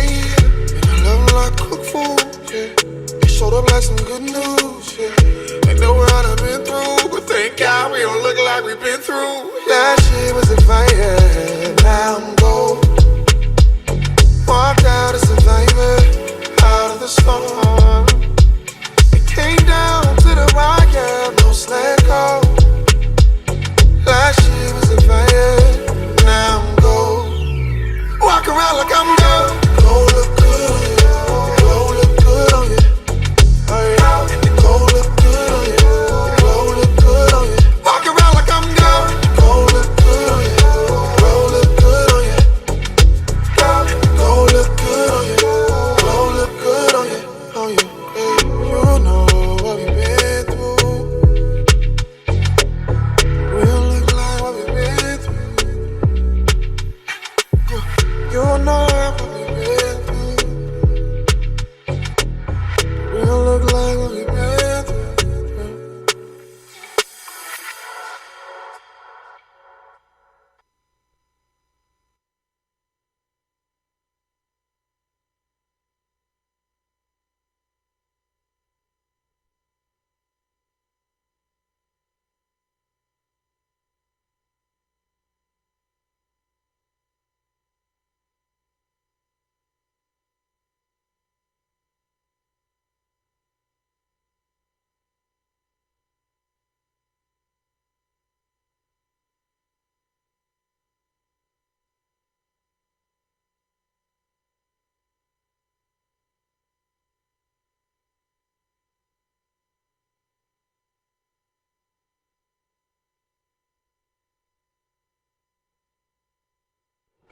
and I love them like cooked food. Yeah, they showed up like some good news. Yeah, they know what I've been through, but thank God we don't look like we've been through. Last year was a fire, now I'm gold. Walked out a survivor, out of the storm. It came down to the wire, no let go. Last year was a fire, now I'm gold. Walk around like I'm gold. Gold look good on you, the glow look good on you. Oh yeah, the gold look good on you, the glow look good on you. Walk around like I'm gold. Gold look good on you, the glow look good on you. Gold look good on you, glow look good on you. On you, hey, you know what we've been through. We don't look like what we've been through. You know what we've been through. We don't look like what we've been through.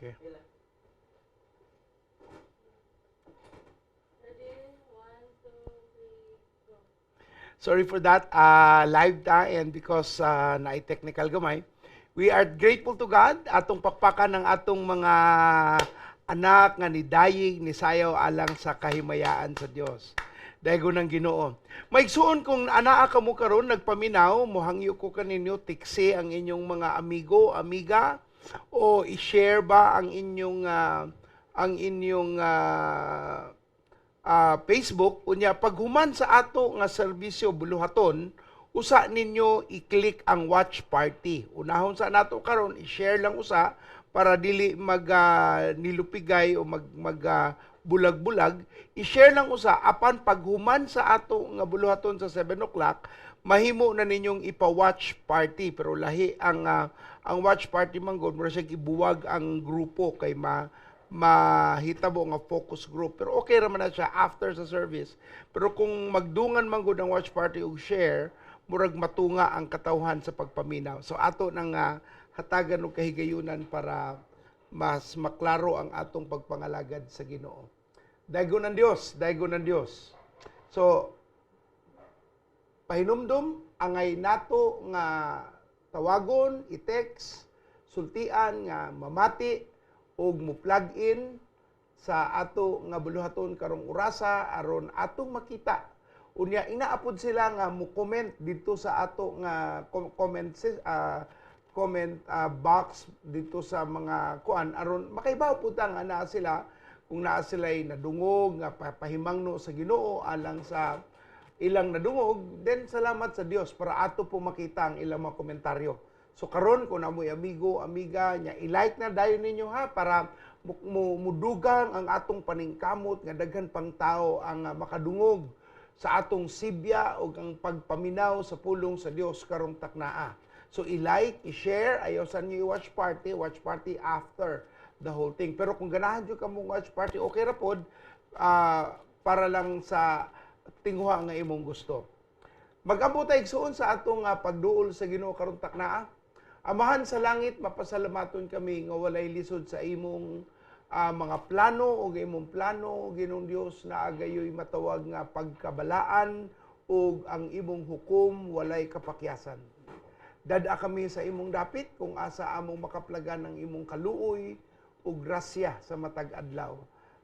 Okay. Sorry for that. Live ta and because naay technical gamay. We are grateful to God atong pakpakan ng atong mga anak nga nidayig ni sayaw alang sa kahimayaan sa Dios. Dahil ng Ginoo. Maigsuon kung anaa ka mo karon nagpaminaw, mohangyo ko kaninyo tiksi ang inyong mga amigo, amiga o i-share ba ang inyong Facebook unya paghuman sa ato nga serbisyo buluhaton usa ninyo i-click ang watch party. Unahon sa nato karon i-share lang usa para dili mag nilupigay o bulag-bulag. I-share lang usa apan paghuman sa ato nga buluhaton sa 7 o'clock mahimo na ninyong ipa-watch party pero lahi ang watch party man gud mura siya ibuwag ang grupo kay mahitabo nga focus group pero okay ra man na siya after sa service pero kung magdungan man gud ang watch party og share murag matunga ang katawhan sa pagpaminaw so ato nang hatagan og kahigayunan para mas maklaro ang atong pagpangalagad sa Ginoo. Daygon ng Dios. So pahinumdum angay nato nga tawagon, i-text, sultian nga mamati og mo plug in sa ato nga buluhaton karong orasa aron atong makita. Unya inaapod sila nga mo comment dito sa ato nga comment box dito sa mga kuan aron makaibaw pud nga naa sila kung naa sila'y nadungog nga pahimangno sa Ginoo alang sa ilang nadungog then salamat sa Dios para ato po makita ang ilang mga komentaryo. So karon kung amoy amigo, amiga nya i-like na dayon ninyo ha para mudugang ang atong paningkamot nga daghan pang tao ang makadungog sa atong sibya ug ang pagpaminaw sa pulong sa Dios karong taknaa. So i-like, i-share, ayaw sa niyo watch party after the whole thing. Pero kung ganahan nyo ka mong watch party, okay ra pod para lang sa tinguha nga imong gusto. Mag-abot tay igsuon sa atong pagduol sa Ginoo karong taknaa. Amahan sa langit, mapasalamaton kami nga walay lisod sa imong mga plano o imong plano Ginoong Dios na agayoy matawag nga pagkabalaan ug ang imong hukom walay kapakyasan. Dada kami sa imong dapit kung asa among makaplagan ng imong kaluoy ug grasya sa matag adlaw.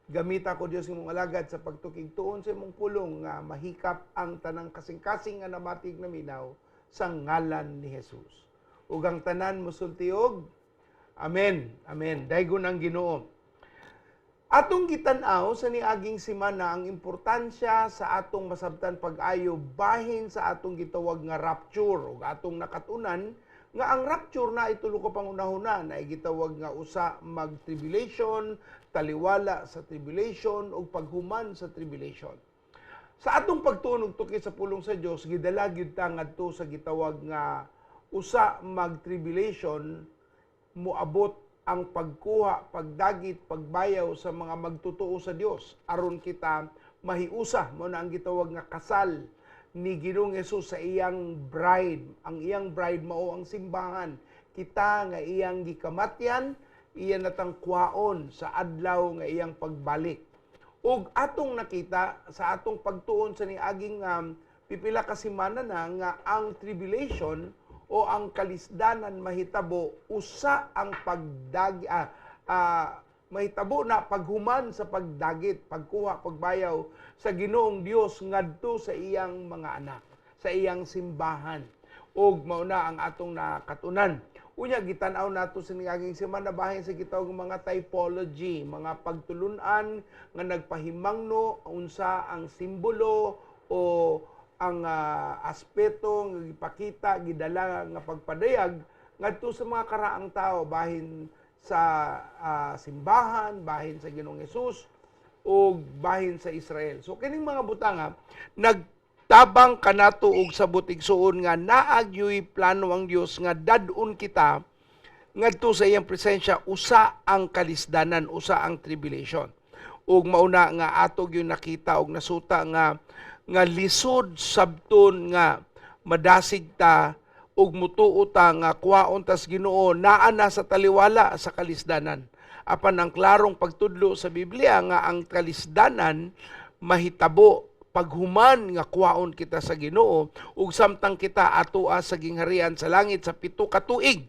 Gamita ko Dios imong alagad sa pagtukig tuon sa imong pulong nga mahikap ang tanang kasing-kasing nga namatig na minaw sa ngalan ni Jesus. Ug ang tanan mosultiog. Amen. Amen. Daygon ang Ginoo. Atong gitan-aw sa niaging semana ang importansya sa atong masabtan pag-ayo bahin sa atong gitawag nga rapture ug atong nakatunan nga ang rapture na itulo ko pangunahuna na gitawag nga usa mag-tribulation, taliwala sa tribulation ug paghuman sa tribulation. Sa atong pagtuon ug tuki sa pulong sa Dios gidala gyud ta ngadto sa gitawag nga usa mag-tribulation moabot ang pagkuha, pagdagit, pagbayaw sa mga magtutuo sa Dios aron kita mahiusa mo na ang gitawag nga kasal ni Ginoong Hesus sa iyang bride. Ang iyang bride mao ang simbahan. Kita nga iyang gikamatyan, iyan natang kuhaon sa adlaw nga iyang pagbalik. Ug atong nakita sa atong pagtuon sa niaging pipila ka semana na nga ang tribulation o ang kalisdanan mahitabo usa ang mahitabo na paghuman sa pagdagit, pagkuha, pagbayaw sa Ginoong Dios ngadto sa iyang mga anak, sa iyang simbahan. Ug mao na ang atong nakatunan. Unya gitan-aw nato sa niaging semana bahin sa gitawag mga typology, mga pagtulunan nga nagpahimangno unsa ang simbolo o ang aspeto nga gipakita gidala nga pagpadayag ngadto sa mga karaang tao bahin sa simbahan, bahin sa Ginoong Hesus o bahin sa Israel. So kining mga butanga nagtabang kanato og sabot igsuon nga naagyoy plano ang Dios nga dad-on kita ngadto sa iyang presensya usa ang kalisdanan, usa ang tribulation. Ug mauna nga ato gyud nakita og nasuta nga lisod sabton nga madasig ta ug mutuo ta nga kuwaon tas Ginoo naa na sa taliwala sa kalisdanan. Apan ang klarong pagtudlo sa Biblia nga ang kalisdanan mahitabo paghuman nga kuwaon kita sa Ginoo ug samtang kita atoa sa gingharian sa langit sa 7 ka tuig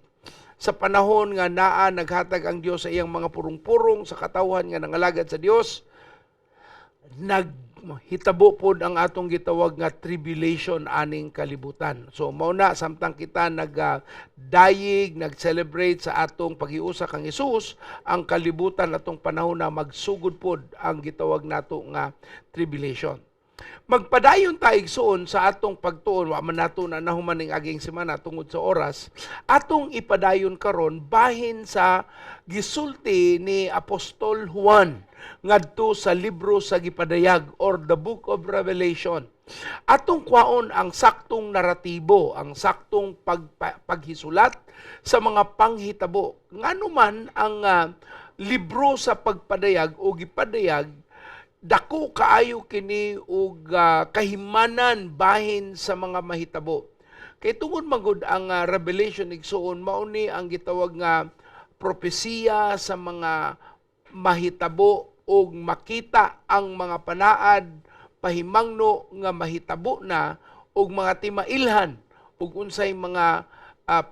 sa panahon nga naa naghatag ang Dios sa iyang mga purong-purong sa katawhan nga nangalagad sa Dios. Hitabo pod ang atong gitawag nga tribulation aning kalibutan. So mao na samtang kita nagdayig, nag-celebrate sa atong paghiusa kang Hesus, ang kalibutan atong panahon na magsugod pod ang gitawag nato nga tribulation. Magpadayon ta igsoon sa atong pagtuon, wa man nato na nahumaning aging semana tungod sa oras, atong ipadayon karon bahin sa gisulti ni Apostol Juan ngadto sa libro sa gipadayag or the Book of Revelation. Atong kwaon ang saktong naratibo, ang saktong paghisulat sa mga panghitabo. Nganuman ang libro sa pagpadayag o gipadayag, dako kaayo kini og kahimanan bahin sa mga mahitabo. Kay tungod magud ang Revelation igsoon mao ni ang gitawag nga propesiya sa mga mahitabo og makita ang mga panaad pahimangno nga mahitabo na og mga timailhan ug unsay mga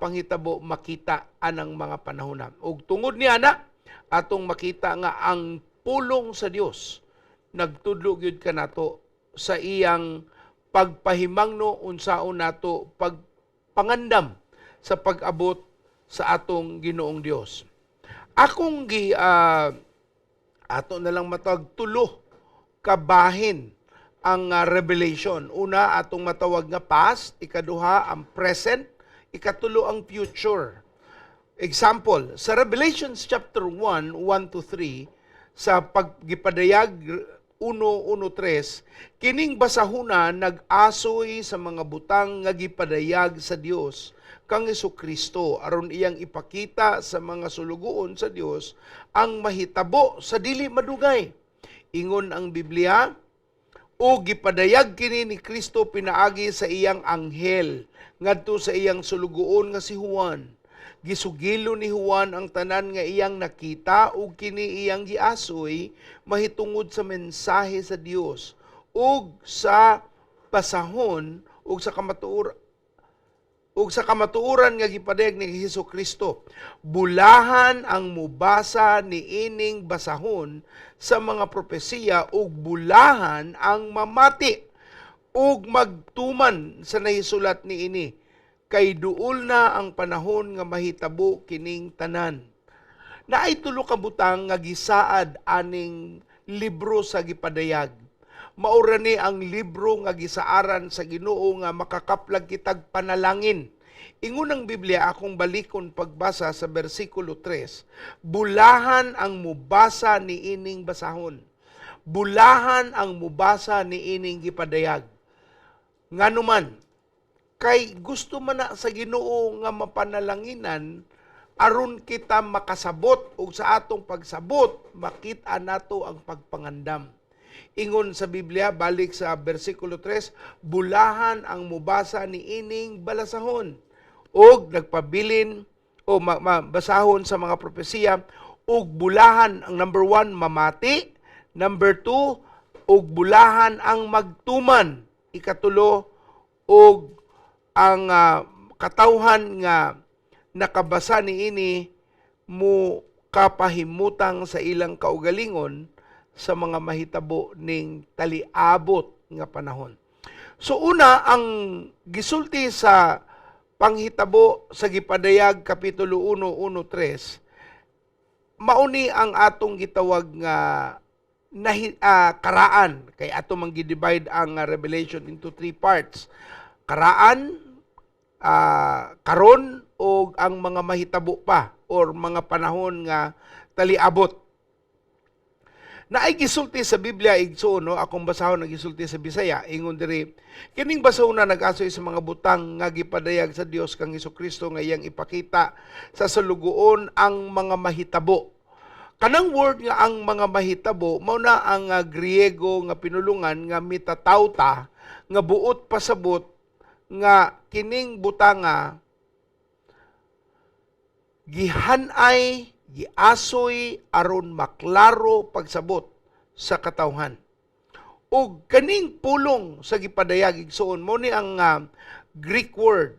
panghitabo makita anang mga panahon. Ug tungod niya na atong makita nga ang pulong sa Dios nagtudlo gyud kanato sa iyang pagpahimangno unsaon nato pagpangandam sa pag-abot sa atong Ginoong Dios. Akong ato na lang matawag tulo kabahin ang revelation. Una atong matawag nga past, ikaduha ang present, ikatulo ang future. Example, sa Revelations chapter 1, 1 to 3, sa paggipadayag 1:1-3, kining basahuna nag-asoy sa mga butang nga gipadayag sa Dios kang Jesucristo aron iyang ipakita sa mga sulugoon sa Dios ang mahitabo sa dili madugay. Ingon ang Biblia, o gipadayag kini ni Kristo pinaagi sa iyang anghel ngadto sa iyang sulugoon nga si Juan. Gisugilo ni Juan ang tanan nga iyang nakita ug kini iyang giasoy mahitungod sa mensahe sa Dios ug sa pasahon ug sa kamatuoran nga gipadayag ni Hesukristo. Bulahan ang mubasa ni ining basahon sa mga propesiya ug bulahan ang mamati ug magtuman sa nahisulat ni ini. Kay duol na ang panahon nga mahitabo kining tanan. Naay tulo ka butang nga gisaad aning libro sa gipadayag. Maura ni ang libro nga gisaaran sa Ginoo nga makakaplag kitag panalangin. Ingon ang Biblia, akong balikon pagbasa sa versikulo 3, bulahan ang mubasa ni ining basahon. Bulahan ang mubasa ni ining gipadayag. Nganuman, kay gusto man na sa Ginoo nga mapanalanginan aron kita makasabot ug sa atong pagsabot makita nato ang pagpangandam. Ingon sa Biblia balik sa bersikulo 3, bulahan ang mubasa ni ining balasahon ug nagpabilin o basahon sa mga propesiya ug bulahan ang number 1 mamati, number 2 ug bulahan ang magtuman, ikatulo ug ang katawhan nga nakabasa ni ini mo kapahimutang sa ilang kaugalingon sa mga mahitabo ning taliabot nga panahon. So una, ang gisulti sa panghitabo sa gipadayag kapitulo 1:1-3, mauni ang atong gitawag nga karaan, kay ato man gi-divide ang Revelation into 3 parts. Karaan, karon o ang mga mahitabo pa or mga panahon nga taliabot. Naay gisulti sa Biblia igsoon, no, akong basahon ang gisulti sa Bisaya, ingon diri, kining basahon na nag-asoy sa mga butang nga gipadayag sa Dios kang Hesukristo nga iyang ipakita sa salugoon ang mga mahitabo. Kanang word nga ang mga mahitabo mao na ang Griego nga pinulungan nga metatauta nga buot pasabot nga kining butanga gihanay, giasoy aron maklaro pagsabot sa katawhan. Ug kaning pulong sa gipadayag igsoon mo ni ang Greek word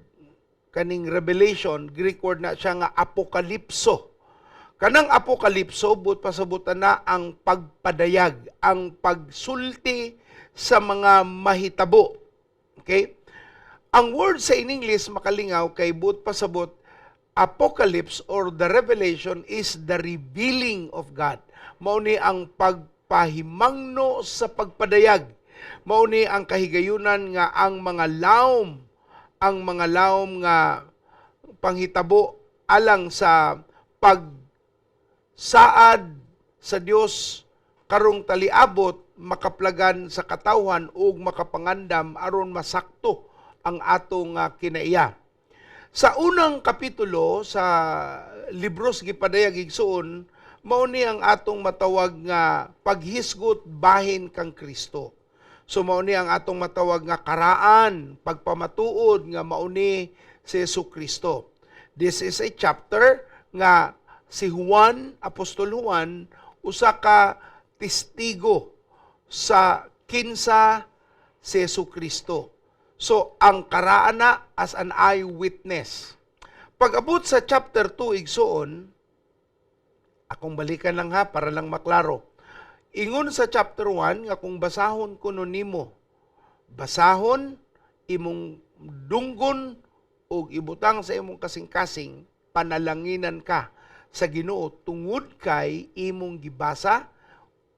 kaning revelation, Greek word na siya nga apokalipso. Kanang apokalipso but pasabutan na ang pagpadayag, ang pagsulti sa mga mahitabo. Okay? Ang word sa in English makalingaw kay but pasabot, apocalypse or the revelation is the revealing of God. Mao ni ang pagpahimangno sa pagpadayag Mao ni ang kahigayunan nga ang mga lawom nga panghitabo alang sa pagsaad sa Dios karong taliabot makaplagan sa katawhan ug makapangandam aron masakto ang atong kinaiya. Sa unang kapitulo sa libros gipadayag igsoon, mao ni ang atong matawag nga paghisgot bahin kang Kristo. So mao ni ang atong matawag nga karaan, pagpamatuod nga mao ni si Jesucristo. This is a chapter nga si Juan, Apostol Juan, usa ka testigo sa kinsa si Jesucristo. So, ang karaan na as an eyewitness. Pag-abot sa chapter 2, igsoon, akong balikan lang ha, para lang maklaro. Ingon sa chapter 1, nga kung basahon kuno nimo, basahon, imong dunggon, o ibutang sa imong kasing-kasing, panalanginan ka sa Ginoo tungod kay imong gibasa,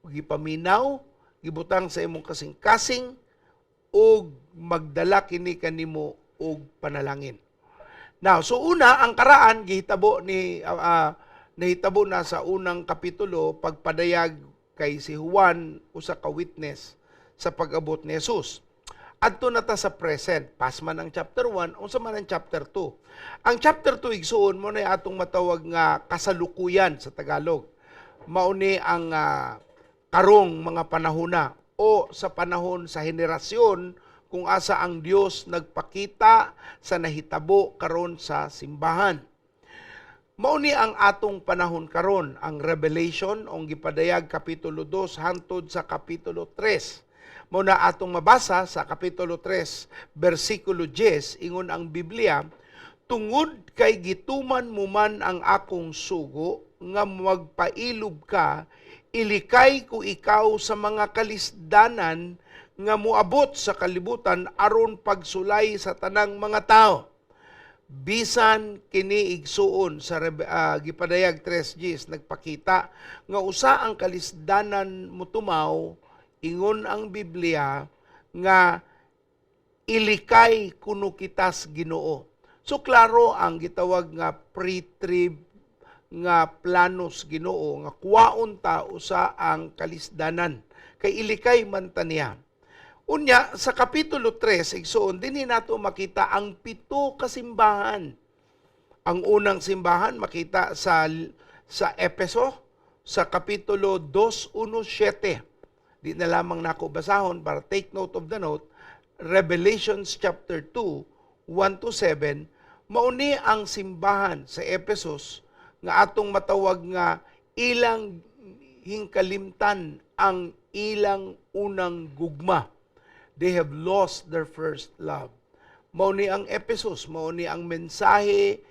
gipaminaw, gibutang sa imong kasing-kasing, o magdala kini kanimo og panalangin. Now, so una ang karaan gihitabo nahitabo na sa unang kapitulo pagpadayag kay si Juan usa ka witness sa pag-abot ni Jesus. Adto na ta sa present, pasman ang chapter 1, unsa man ang chapter 2. Ang chapter 2 igsuon mo na atong matawag nga kasalukuyan sa Tagalog. Mao ni ang karong mga panahona o sa panahon sa henerasyon kung asa ang Dios nagpakita sa nahitabo karon sa simbahan. Mao ni ang atong panahon karon, ang Revelation ong gipadayag kapitulo 2 hangtod sa kapitulo 3. Mao na atong mabasa sa kapitulo 3 bersikulo 10, ingon ang Biblia, tungod kay gituman mo man ang akong sugo nga magpailob ka, ilikay ko ikaw sa mga kalisdanan nga muabot sa kalibutan aron pagsulay sa tanang mga tao. Bisan kini igsuon sa gipadayag 3:10 nagpakita nga usa ang kalisdanan motumaw, ingon ang Biblia nga ilikay kuno kitas Ginoo. So klaro ang gitawag nga pre-trib nga planos Ginoo nga kuwaon ta usa ang kalisdanan kay ilikay man ta niya. Unya sa kapitulo 3 igsoon dinhi nato makita ang 7 ka simbahan. Ang unang simbahan makita sa Efeso sa kapitulo 2:1-7. Di na lamang nako basahon para take note of the note. Revelations chapter 2 1-7 mao ni ang simbahan sa Ephesus nga atong matawag nga ilang hingkalimtan ang ilang unang gugma. They have lost their first love. Mao ni ang Ephesus, mao ni ang mensahe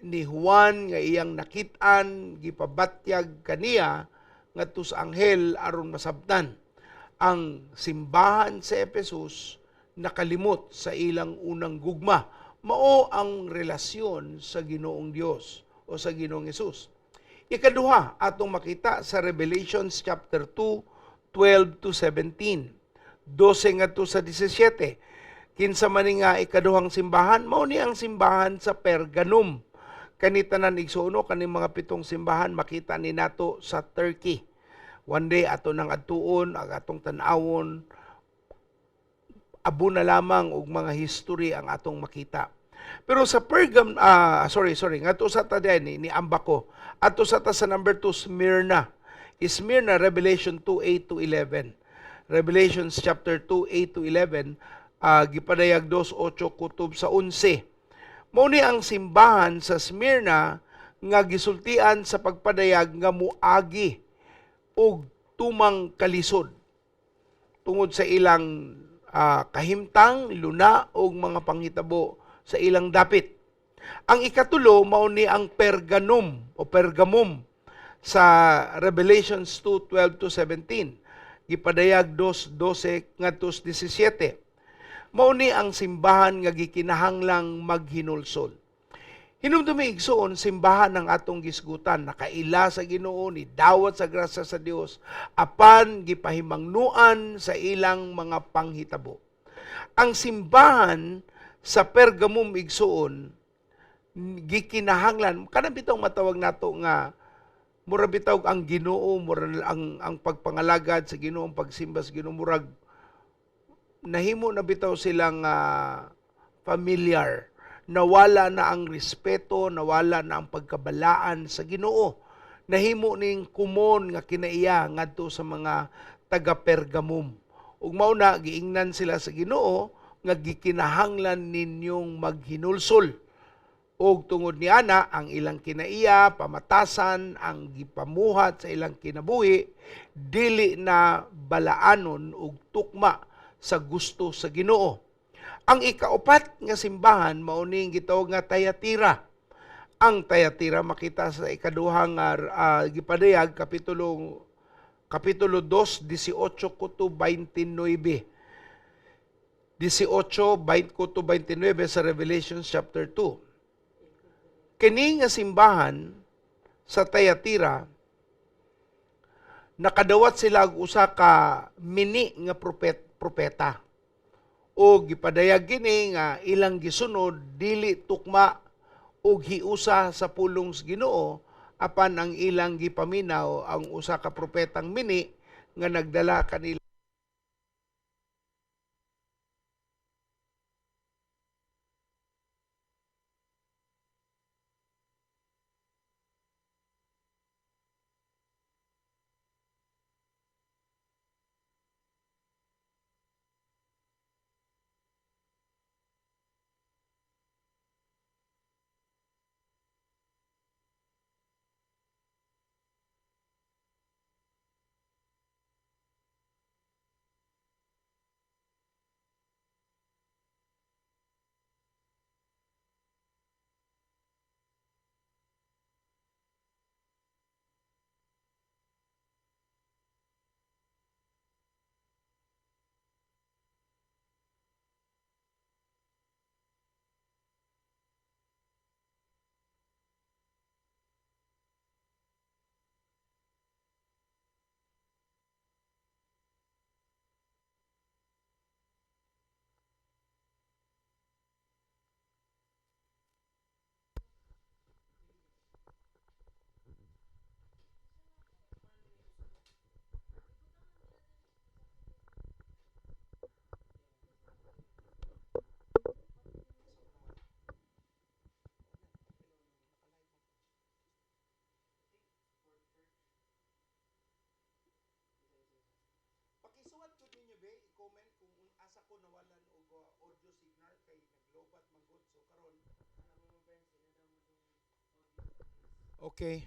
ni Juan nga iyang nakit-an, gipabatyag kaniya ngadto sa anghel aron masabtan. Ang simbahan sa Ephesus nakalimot sa ilang unang gugma. Mao ang relasyon sa Ginoong Dios o sa Ginoong Hesus. Ikaduha, atong makita sa Revelations chapter 2, 12-17. 12 ngadto sa 17. Kinsa man nga ikaduhang simbahan, mao ni ang simbahan sa Pergamum. Kani tanan igsuno kani mga 7 simbahan makita ni nato sa Turkey. One day ato nang adtuon ang atong tan-awon, abo na lamang og mga history ang atong makita. Pero sa ngadto sa ta ni amba ko. Ato sa ta sa number 2 Smyrna. Smyrna, Revelation 2:8-11. Revelations chapter 2:8-11, gipadayag 2:8 kutob sa 11. Mao ni ang simbahan sa Smyrna nga gisultian sa pagpadayag nga muagi og tumang kalisod tungod sa ilang kahimtang, luna og mga panghitabo sa ilang dapit. Ang ikatulo mao ni ang Pergamum sa Revelations 2:12-17. Gipadayag 2:12 ngadto 17. Mao ni ang simbahan nga gikinahanglang maghinulsol. Hinumdumi igsoon, simbahan ng atong gisgutan, nakaila sa Ginoo, ni dawat sa grasya sa Dios, apan gipahimangnuan sa ilang mga panghitabo. Ang simbahan sa Pergamum igsoon, gikinahanglan, kanang bitaw matawag nato nga, mura bitaw ang Ginoo, mura ang pagpangalagad sa Ginoo, ang pagsimba sa Ginoo, murag nahimo na bitaw silang familiar. Nawala na ang respeto, nawala na ang pagkabalaan sa Ginoo. Nahimo ning kumon nga kinaiya ngadto sa mga taga Pergamum. Ug mao na giingnan sila sa Ginoo nga gikinahanglan ninyong maghinulsol. Og tungod ni ana ang ilang kinaiya, pamatasan, ang gipamuhat sa ilang kinabuhi, dili na balaanon og tukma sa gusto sa Ginoo. Ang ikaupat nga simbahan mao ning gitawag nga Thyatira. Ang Thyatira makita sa ikaduhang gipadayag kapitulo 2, 18 kuto 29. 18 kuto 29 sa Revelation chapter 2. Kini nga simbahan sa Thyatira, nakadawat sila og usa ka mini nga propeta. O gipadayag kini nga ilang gisunod dili tukma og hiusa sa pulong sa Ginoo, apan ang ilang gipaminaw ang usa ka propetang mini nga nagdala kanila Pakisuwat ko ninyo be, i-comment kung asa ko nawalan og audio signal kay naglobat manggod so karon. Okay,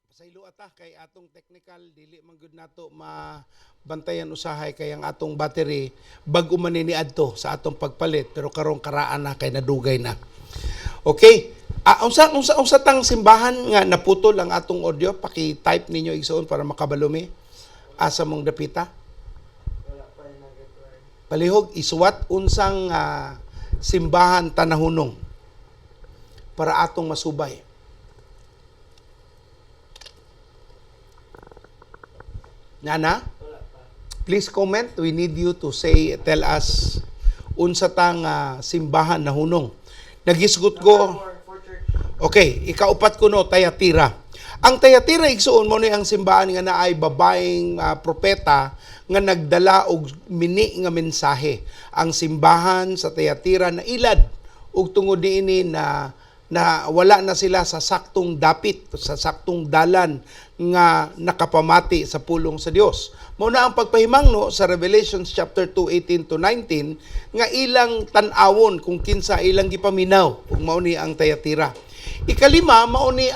pasaylo ata kay atong technical dili man gud nato mabantayan usahay kay ang atong battery bag-o man ni adto sa atong pagpalit pero karon karaan na kay nadugay na. Okay. Unsa tang simbahan nga naputol ang atong audio, paki-type ninyo igsoon para makabalumi. Asa mong dapita? Palihog isuwat unsang simbahan tanahunong para atong masubay. Nana? Please comment. We need you to tell us unsa tang simbahan nahunong. Nagisgot ko. Okay, ikaupat ko no, Thyatira. Ang Thyatira igsuon mo ni ang simbahan nga naay babaeng propeta nga nagdala og mini nga mensahe. Ang simbahan sa Thyatira na ilad ug tungod niini na wala na sila sa saktong dapit, sa saktong dalan nga nakapamati sa pulong sa Dios. Mao na ang pagpahimangno sa Revelation chapter 2, 18 to 19 nga ilang tan-awon kung kinsa ilang gipaminaw ug mao ni ang Thyatira. Ikalima, mao ni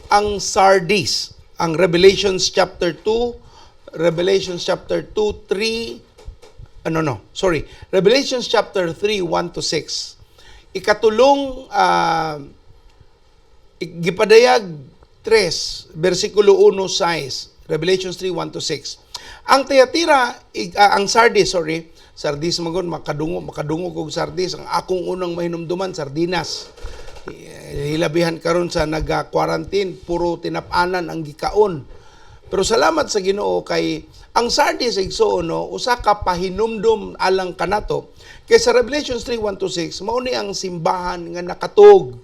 ang Sardis, ang Revelations chapter 2, Revelations chapter 2, 3, Revelations chapter 3, 1 to 6. Ikatulong, gipadayag 3, versikulo 1, 6, Revelations 3, 1 to 6. Ang Thyatira, ang Sardis, Sardis magon makadungo kog sardis. Ang akong unang mahinumduman sardinas. Hilabihan karon sa naga-quarantine, puro tinap-anan ang gikaon. Pero salamat sa Ginoo kay ang sardis igsoon no, usa ka pahinumdum alang kanato. Kay sa Revelations 3:1-6 mao ni ang simbahan nga nakatog.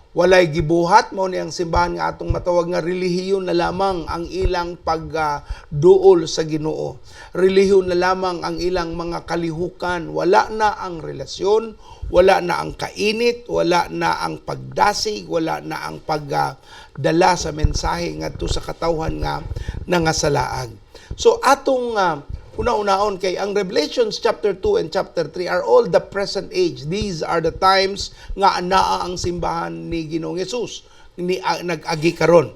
Walay gibuhat, mao ni ang simbahan nga atong matawag nga relihiyon na lamang ang ilang pagduol sa Ginoo. Relihiyon na lamang ang ilang mga kalihukan, wala na ang relasyon, wala na ang kainit, wala na ang pagdasig, wala na ang pagdala sa mensahe ngadto sa katawhan nga nangasalaag. So atong una-unaon kay ang Revelations chapter 2 and chapter 3 are all the present age. These are the times nga anaa ang simbahan ni Ginoong Hesus ni nag-agi karon.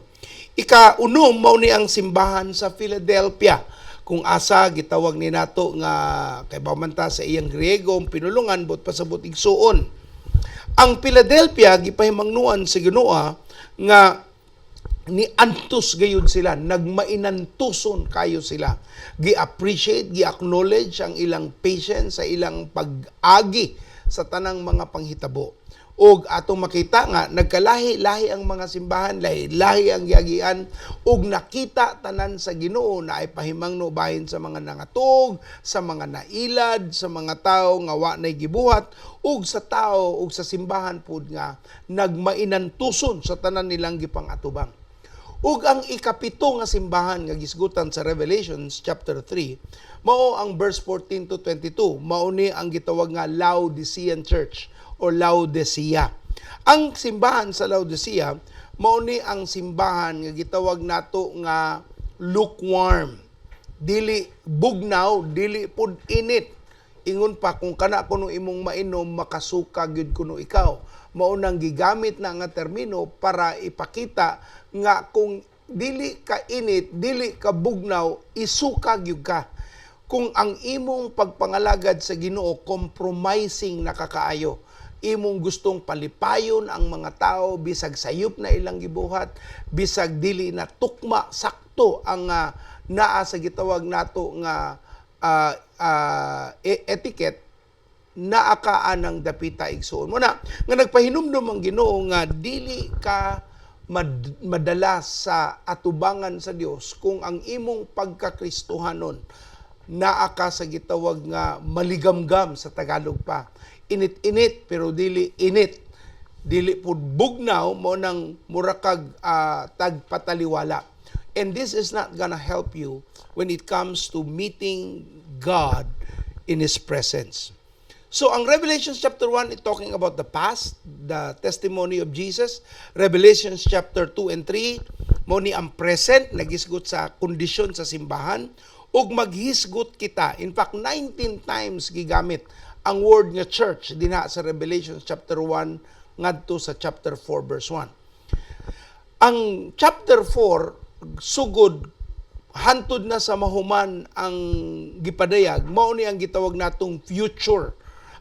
Ika-unom mao ni ang simbahan sa Philadelphia. Kung asa gitawag ni nato nga kay bamanta sa iyang Griego pinulungan bot pasabot igsuon. Ang Philadelphia gipahimangnuan sa Ginoo nga ni antus gayud sila, nagmainantuson kayo sila. Gi-appreciate, gi-acknowledge ang ilang patience sa ilang pag-agi sa tanang mga panghitabo. Og atong makita nga nagkalahi-lahi ang mga simbahan, lahi-lahi ang giagian og nakita tanan sa Ginoo na ay pahimangno bahin sa mga nangatog, sa mga nailad, sa mga tao nga wa nay gibuhat ug sa tao ug sa simbahan pud nga nagmainantuson sa tanan nilang gipangatubang. Ug ang ikapito nga simbahan nga gisgutan sa Revelations chapter 3 mao ang verse 14 to 22, mao ni ang gitawag nga Laodicean Church o Laodicea. Ang simbahan sa Laodicea mao ni ang simbahan nga gitawag nato nga lukewarm. Dili bugnaw, dili pud init. Ingon pa kung kana kuno imong mainom makasuka gyud kuno ikaw. Mao nang gigamit na nga termino para ipakita nga kung dili ka init, dili ka bugnaw, isuka gyud ka. Kung ang imong pagpangalagad sa Ginoo compromising nakakaayo, imong gustong palipayon ang mga tao bisag sayop na ilang gibuhat, bisag dili na tukma sakto ang naa sa gitawag nato nga etiquette, naa ka anang dapita igsuon mo na nga nagpahinumdum ang Ginoo nga dili ka madala sa atubangan sa Dios kung ang imong pagkakristohanon naa ka sa gitawag nga maligamgam sa Tagalog pa. Init-init pero dili init. Dili pud bugnaw mo nang murakag tagpataliwala. And this is not gonna help you when it comes to meeting God in His presence. So, ang Revelation chapter 1 is talking about the past, the testimony of Jesus. Revelation chapter 2 and 3, mo ni ang present, nagisgot sa kondisyon sa simbahan, ug maghisgot kita. In fact, 19 times gigamit ang word nga church dinha sa Revelation chapter 1 ngadto sa chapter 4 verse 1. Ang chapter 4 sugod hantod na sa mahuman ang gipadayag, mao ni ang gitawag natong future.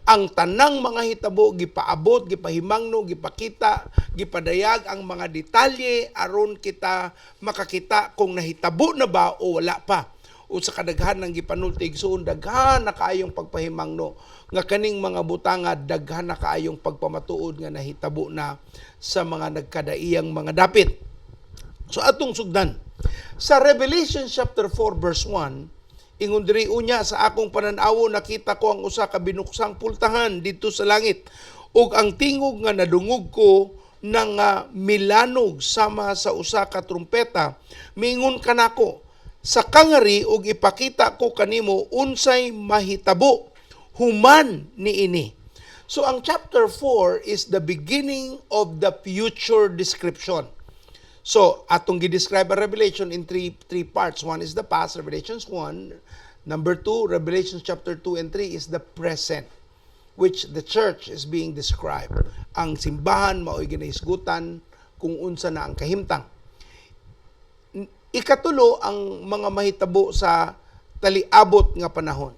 Ang tanang mga hitabo gipaabot, gipahimangno, gipakita, gipadayag ang mga detalye aron kita makakita kung nahitabo na ba o wala pa. O sa kadaghan ng gipanultig suon daghan na kaayong pagpahimangno nga kaning mga butanga daghan na kaayong pagpamatuod nga nahitabo na sa mga nagkadaiyang mga dapit. So atong sugdan sa Revelation chapter 4 verse 1, ingon diri unya sa akong panan-awo nakita ko ang usa ka binuksang pultahan dito sa langit ug ang tingog nga nadungog ko nang milanog sama sa usa ka trumpeta miingon kanako sa kangari ug ipakita ko kanimo unsay mahitabo human niini. So ang chapter 4 is the beginning of the future description. So, atong gi-describe ang Revelation in three parts. One is the past, Revelations 1. Number 2, Revelation chapter 2 and 3 is the present, which the church is being described. Ang simbahan mao'y ginahisgutan kung unsa na ang kahimtang. Ikatulo ang mga mahitabo sa taliabot nga panahon.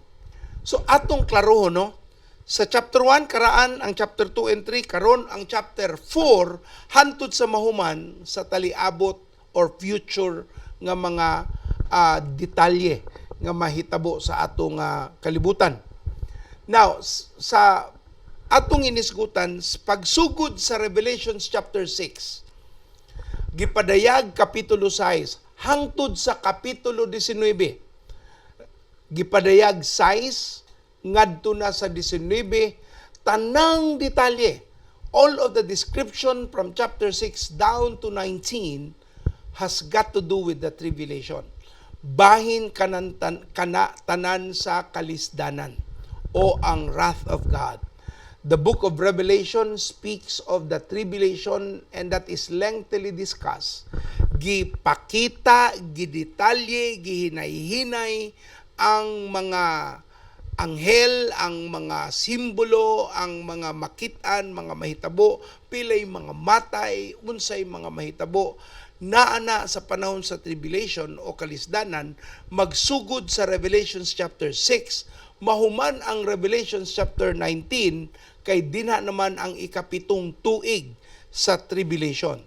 So, atong klarohon, no? Sa chapter 1, karaan ang chapter 2 and 3, karon ang chapter 4, hantod sa mahuman sa taliabot or future nga mga detalye nga mahitabo sa atong kalibutan. Now, sa atong inisgutan, pagsugod sa Revelation chapter 6, gipadayag kapitulo 6, hangtod sa kapitulo 19, gipadayag 6, ngadto na sa 19, tanang detalye, all of the description from chapter 6 down to 19 has got to do with the tribulation. Bahin tanan sa kalisdanan o ang wrath of God. The book of Revelation speaks of the tribulation, and that is lengthily discussed. Gipakita, gidetalye, gihinay-hinay ang mga anghel, ang mga simbolo, ang mga makitaan, mga mahitabo, pilay mga matay, unsay mga mahitabo, naana sa panahon sa tribulation o kalisdanan, magsugod sa Revelation chapter 6, mahuman ang Revelation chapter 19, kay dinha naman ang ikapitong tuig sa tribulation.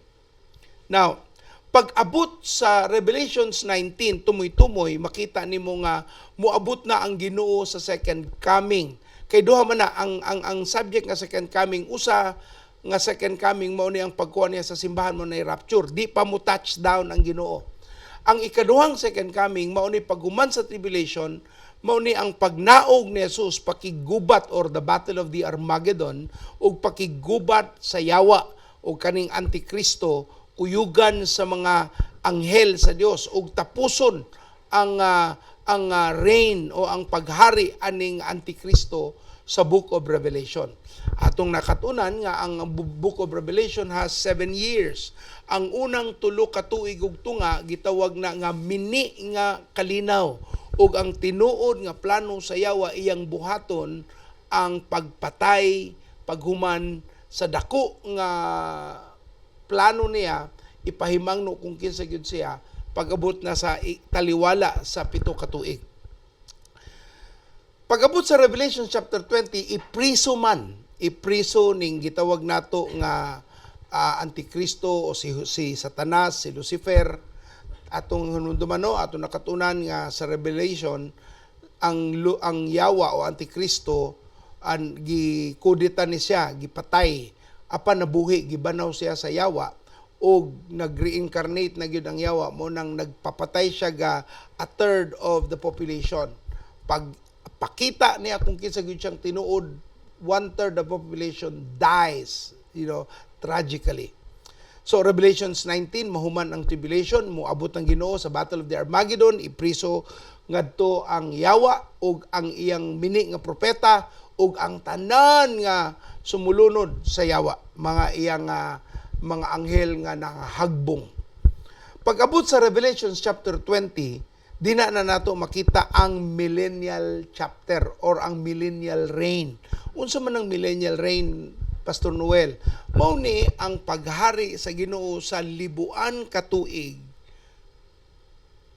Now, pag-abot sa Revelations 19, tumoy-tumoy, makita nimo nga muabot na ang Ginoo sa second coming. Kay duha man na ang subject nga second coming, usa nga second coming mao ni ang pagkuha niya sa simbahan mo na rapture. Di pa mo touchdown ang Ginoo. Ang ikaduhang second coming mao ni paghuman sa tribulation, mao ni ang pagnaog ni Jesus, pakigubat or the battle of the Armageddon, ug pakigubat sa yawa o kaning antikristo, kuyugan sa mga anghel sa Dios ug tapuson ang reign o ang paghari aning antikristo sa Book of Revelation. Atong nakatunan nga ang Book of Revelation has 7 years. Ang unang tulo ka tuig ug tunga gitawag na nga mini nga kalinaw, ug ang tinuod nga plano sa yawa iyang buhaton ang pagpatay, paghuman sa dako nga plano niya, ipahimangno kung kinsa gyud siya pag-abot na sa taliwala sa 7 ka tuig. Pag-abot sa Revelation chapter 20, ipriso ning gitawag nato nga antikristo o si Satanas, si Lucifer. Atong hunundumano, atong nakatunan nga sa Revelation, ang yawa o antikristo, gikudita ni siya, gipatay, apan nabuhi, gibanaw siya sa yawa, o nag-reincarnate na gyud ang yawa mo nang nagpapatay siya ga a third of the population. Pag pakita niya kung kinsa gyud siyang tinuod, 1/3 of the population dies, tragically. So Revelations 19, mahuman ang tribulation, moabot ang Ginoo sa Battle of the Armageddon, ipriso ngadto ang yawa ug ang iyang mini nga propeta ug ang tanan nga sumulunod sa yawa, mga iyang mga anghel nga nakahagbong. Pag-abot sa Revelation chapter 20, dina na nato makita ang millennial chapter or ang millennial reign. Unsa man ang millennial reign, Pastor Noel? Mao ni ang paghari sa Ginoo sa libuan ka tuig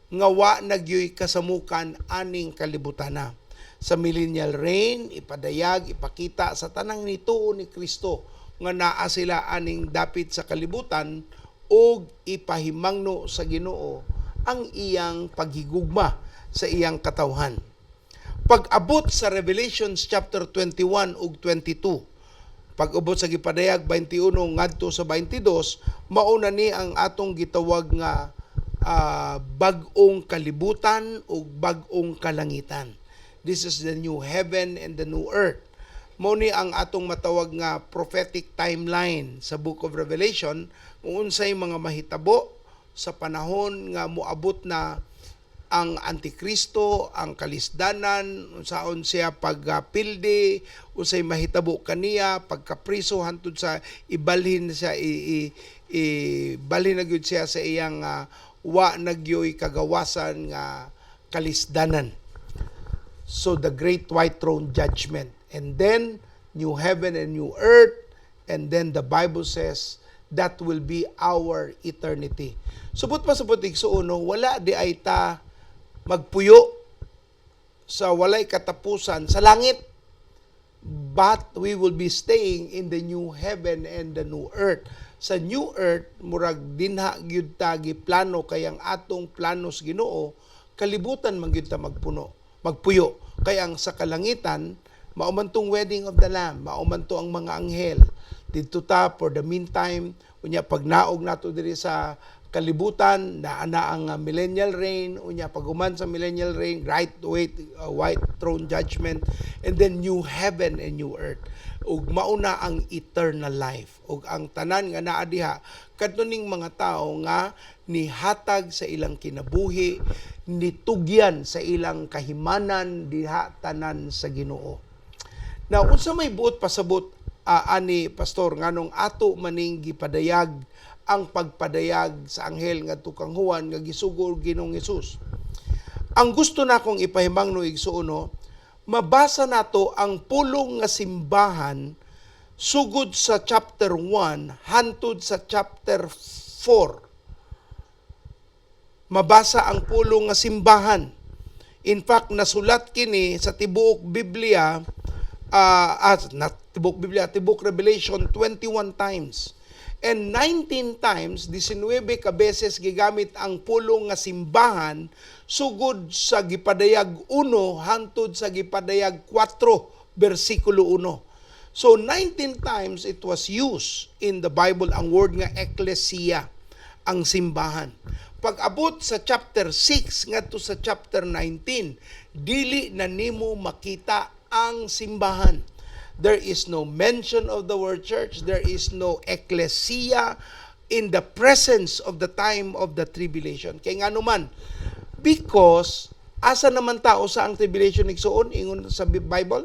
nga wa nagyoy kasamukan aning kalibutana. Sa millennial reign, ipadayag, ipakita sa tanang nituo ni Kristo nga naa sila aning dapit sa kalibutan ug ipahimangno sa Ginoo ang iyang paghigugma sa iyang katawhan. Pag-abot sa Revelation chapter 21 ug 22, pag-abot sa gipadayag 21 ngadto sa 22, mauna ni ang atong gitawag nga bag-ong kalibutan ug bag-ong kalangitan. This is the new heaven and the new earth. Mao ni ang atong matawag nga prophetic timeline sa Book of Revelation, kung unsay mga mahitabo sa panahon nga moabot na ang antikristo, ang kalisdanan, unsaon siya pagpildi, unsay mahitabo kaniya, pagkapriso hantud sa ibalhin siya, ibalhin na gyud siya sa iyang wa nagyoy kagawasan nga kalisdanan. So the great white throne judgment, and then new heaven and new earth, and then the Bible says that will be our eternity. Subot pa sa putig-suuno, wala di ay ta magpuyo sa walay katapusan sa langit, but we will be staying in the new heaven and the new earth. Sa new earth, murag dinha gyud ta giplano kayang atong planos Ginoo, kalibutan man gyud ta magpuyo. Kaya ang sa kalangitan, Mauman tong wedding of the Lamb, mauman to ang mga anghel. Dito ta for the meantime, unya pag naog nato diri sa kalibutan, na ang millennial reign, unya paguman sa millennial reign, white throne judgment, and then new heaven and new earth. Ug mauna ang eternal life. Ug ang tanan nga naa diha kadtuning mga tao nga nihatag sa ilang kinabuhi, nitugyan sa ilang kahimanan diha tanan sa Ginoo. Now, unsa may buot pasabot ani pastor nganong ato maning gipadayag ang pagpadayag sa anghel ngadto kang Juan nga gisugol Ginoong Hesus. Ang gusto nakong ipahimangno igsuono, mabasa nato ang pulong nga simbahan sugod sa chapter 1 hantod sa chapter 4. Mabasa ang pulong nga simbahan. In fact, nasulat kini sa tibuok Biblia, tibuok Revelation 21 times. And 19 times, 19 ka beses gigamit ang pulong nga simbahan sugod sa gipadayag 1 hantod sa gipadayag 4 bersikulo 1. So 19 times it was used in the Bible ang word nga ecclesia, ang simbahan. Pag-abot sa chapter 6 ngadto sa chapter 19, dili na nimo makita ang simbahan. There is no mention of the word church. There is no ecclesia in the presence of the time of the tribulation. Kaya nga naman, because asa naman tao sa ang tribulation igsuon ingon sa Bible?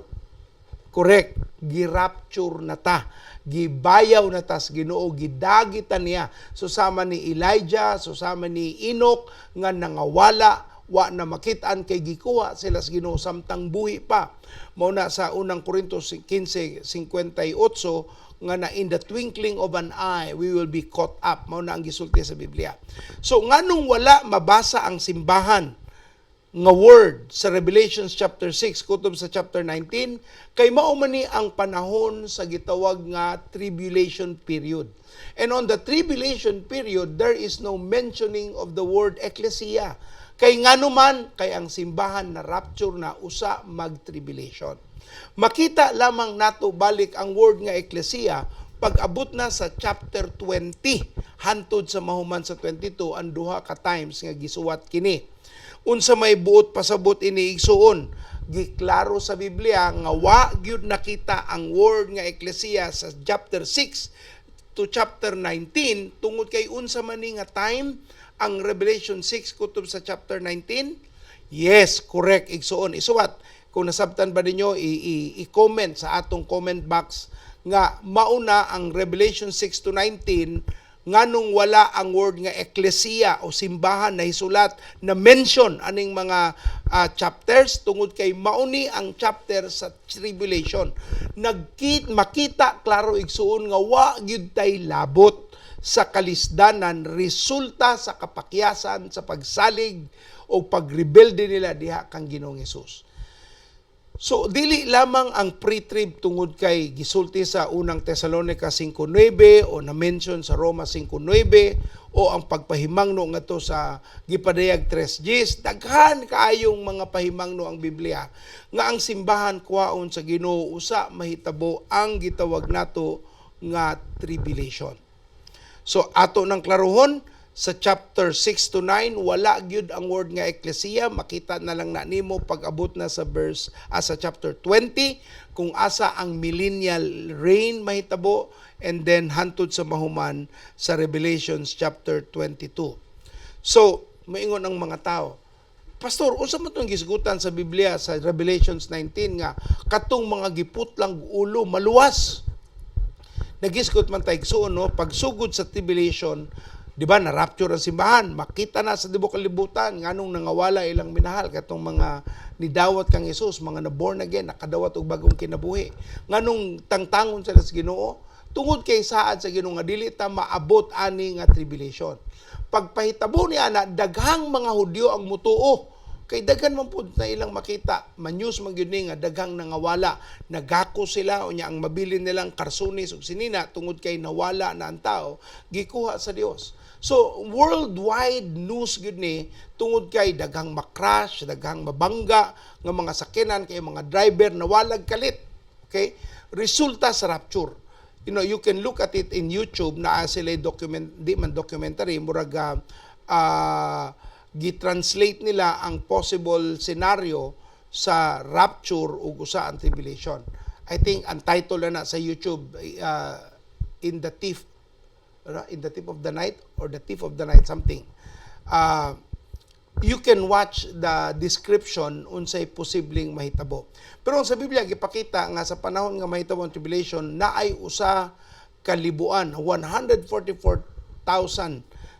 Correct. Girapture na ta. Gibayaw na tas Ginoo, gidagitan niya. Susama ni Elijah, susama ni Enoch nga nangawala, wa na makitaan kay gikuha sila sa Ginoo samtang buhi pa. Mao na sa unang Korintos 15:58 nga na in the twinkling of an eye we will be caught up. Mao na ang gisulti sa Biblia. So nganong wala mabasa ang simbahan nga word sa Revelation chapter 6 kutob sa chapter 19 kay mao man ni ang panahon sa gitawag nga tribulation period. And on the tribulation period there is no mentioning of the word ecclesia. Kay ngano man kay ang simbahan na rapture na usa mag-tribulation. Makita lamang nato balik ang word nga ecclesia pag-abot na sa chapter 20 hantod sa mahuman sa 22 ang duha ka times nga gisuwat kini. Unsa may buot pasabot ini igsuon, giklaro sa Biblia nga wa gyud nakita ang word nga ecclesia sa chapter 6 to chapter 19 tungod kay unsa man ni nga time ang Revelation 6 kutob sa chapter 19? Yes, correct igsuon. Isuwat kung nasabtan ba ninyo i-comment sa atong comment box nga mauna ang Revelation 6 to 19 nganong wala ang word nga ecclesia o simbahan na hisulat na mention aning mga chapters tungod kay mauni ang chapter sa tribulation. Makita klaro igsuon nga wa gyud tay labot sa kalisdanan resulta sa kapakyasan sa pagsalig o pagrebelde nila diha kang Ginoong Hesus. So, dili lamang ang pre-trib tungod kay gisulti sa unang Tesalonica 5.9 o na-mention sa Roma 5.9 o ang pagpahimangno nga to sa gipadayag 3:10. Daghan kaayong mga pahimangno ang Biblia nga ang simbahan kuhaon sa Ginoo usa mahitabo ang gitawag nato nga tribulation. So, ato nang klarohon, sa chapter 6 to 9 wala gyud ang word nga ecclesia, makita na lang na nimo pag-abot na sa sa chapter 20 kung asa ang millennial reign mahitabo and then hantod sa mahuman sa Revelations chapter 22. So moingon ang mga tao, Pastor, unsa man tong gisgutan sa Biblia sa Revelations 19 nga katong mga giputlang ulo maluwas? Nagisgot man tay igsuon no, pagsugod sa tribulation. Di ba, na-rapture ang simbahan, makita na sa tibuok kalibutan, nganong nangawala ilang minahal, katong mga nidawat kang Hesus, mga na-born again, nakadawat og bagong kinabuhi. Nganong tangtangon sila sa Ginoo, tungod kay saad sa Ginoo nga dili ta maabot ani nga tribulation. Pagpahitabo niya na, daghang mga Hudyo ang mutuo, kay daghan man pud na ilang makita, manyus man gyud ni nga daghang nangawala, nagako sila unya ang mabilin nilang karsunis ug sinina tungod kay nawala na ang tao, gikuha sa Dios. So worldwide news gud ni tungod kay daghang makrash, daghang mabangga nga mga sakyanan kay mga driver na walag kalit. Okay? Resulta sa rapture. You know, you can look at it in YouTube na sila documentary murag gi-translate nila ang possible scenario sa rapture ug usa ang tribulation. I think ang title na sa YouTube in the thief of the night or the thief of the night something. You can watch the description unsay posibleng mahitabo. Pero sa Biblia gipakita nga sa panahon nga mahitabo ang tribulation naay usa ka libuan 144,000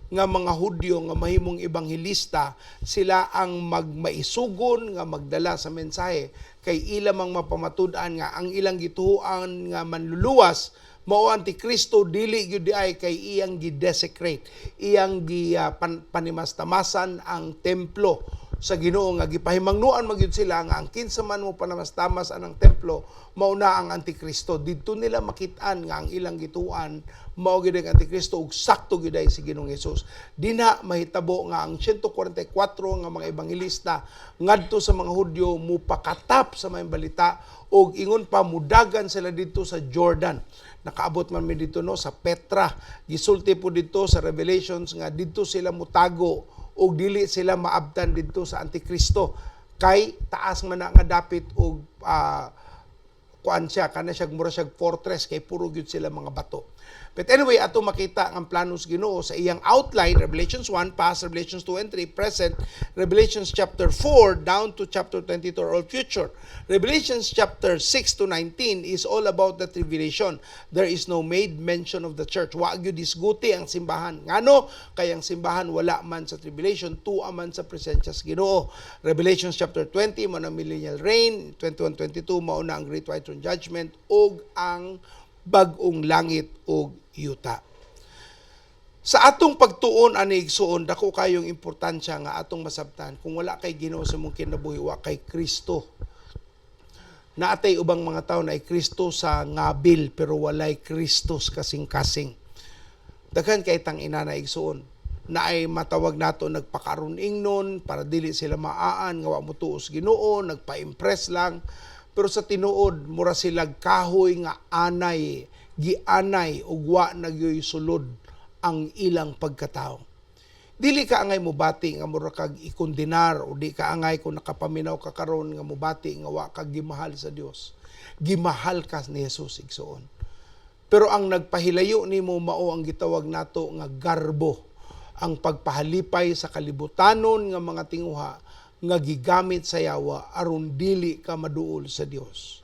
nga mga Hudyo nga mahimong ebanghelista, sila ang magmaisugon nga magdala sa mensahe kay ilang mapamatud-an nga ang ilang gituoan nga manluluwas mao antikristo dili gyud ay kay iyang gi-desecrate, iyang panimastamasan ang templo sa Ginoo nga gipahimangnuan magyud sila nga ang kinsa man mo panamastamas anang templo mao na ang antikristo. Didto nila makit-an nga ang ilang gituan mao gyud ang antikristo ug sakto gyud ay si Ginoong Hesus. Dinha mahitabo nga ang 144 nga mga ebanghelista ngadto sa mga Hudyo mupakatap sa mga balita ug ingon pa mudagan sila dito sa Jordan. Nakaabot man mi dito no sa Petra. Gisulti po dito sa Revelations nga dito sila mutago o dili sila maabtan dito sa Antikristo kay taas man na nga dapit og kuan siya kana siya mura siya fortress kay puro gyud sila mga bato. But anyway, ato makita ang planos Ginoo sa iyang outline, Revelations 1, past, Revelations 2 and 3, present, Revelations chapter 4 down to chapter 22 are all future. Revelations chapter 6 to 19 is all about the tribulation. There is no made mention of the church. Wa gyud isguti ang simbahan. Ngano? Kay ang simbahan wala man sa tribulation, tuwa man sa presensya sa Ginoo. Revelations chapter 20 mao na millennial reign, 21-22 mao na ang great white throne judgment ug ang bag-ong langit ug yuta. Sa atong pagtuon ani igsuon dako kayong importansya nga atong masabtan kung wala kay Ginoo sa mong kinabuhi wa kay Kristo. Naatay ubang mga tawo na ay Kristo sa ngabil pero walay Kristo kasing-kasing. Daghan kay tang ina na igsuon na ay matawag nato nagpakaron ingnon para dili sila maaan nga wa mo tuos Ginoo, nagpa-impress lang. Pero sa tinuod mura sila kahoy nga anay, gianay ug wa nagyoy sulod ang ilang pagkatao. Dili ka angay mubati nga mura kag ikondenar o di ka angay kung nakapaminaw ka karon nga mubati nga wa kag gimahal sa Dios. Gimahal ka ni Hesus igsuon. Pero ang nagpahilayo nimo mao ang gitawag nato nga garbo, ang pagpahalipay sa kalibutanon nga mga tinguha nga gigamit sa yawa aron dili ka maduol sa Dios.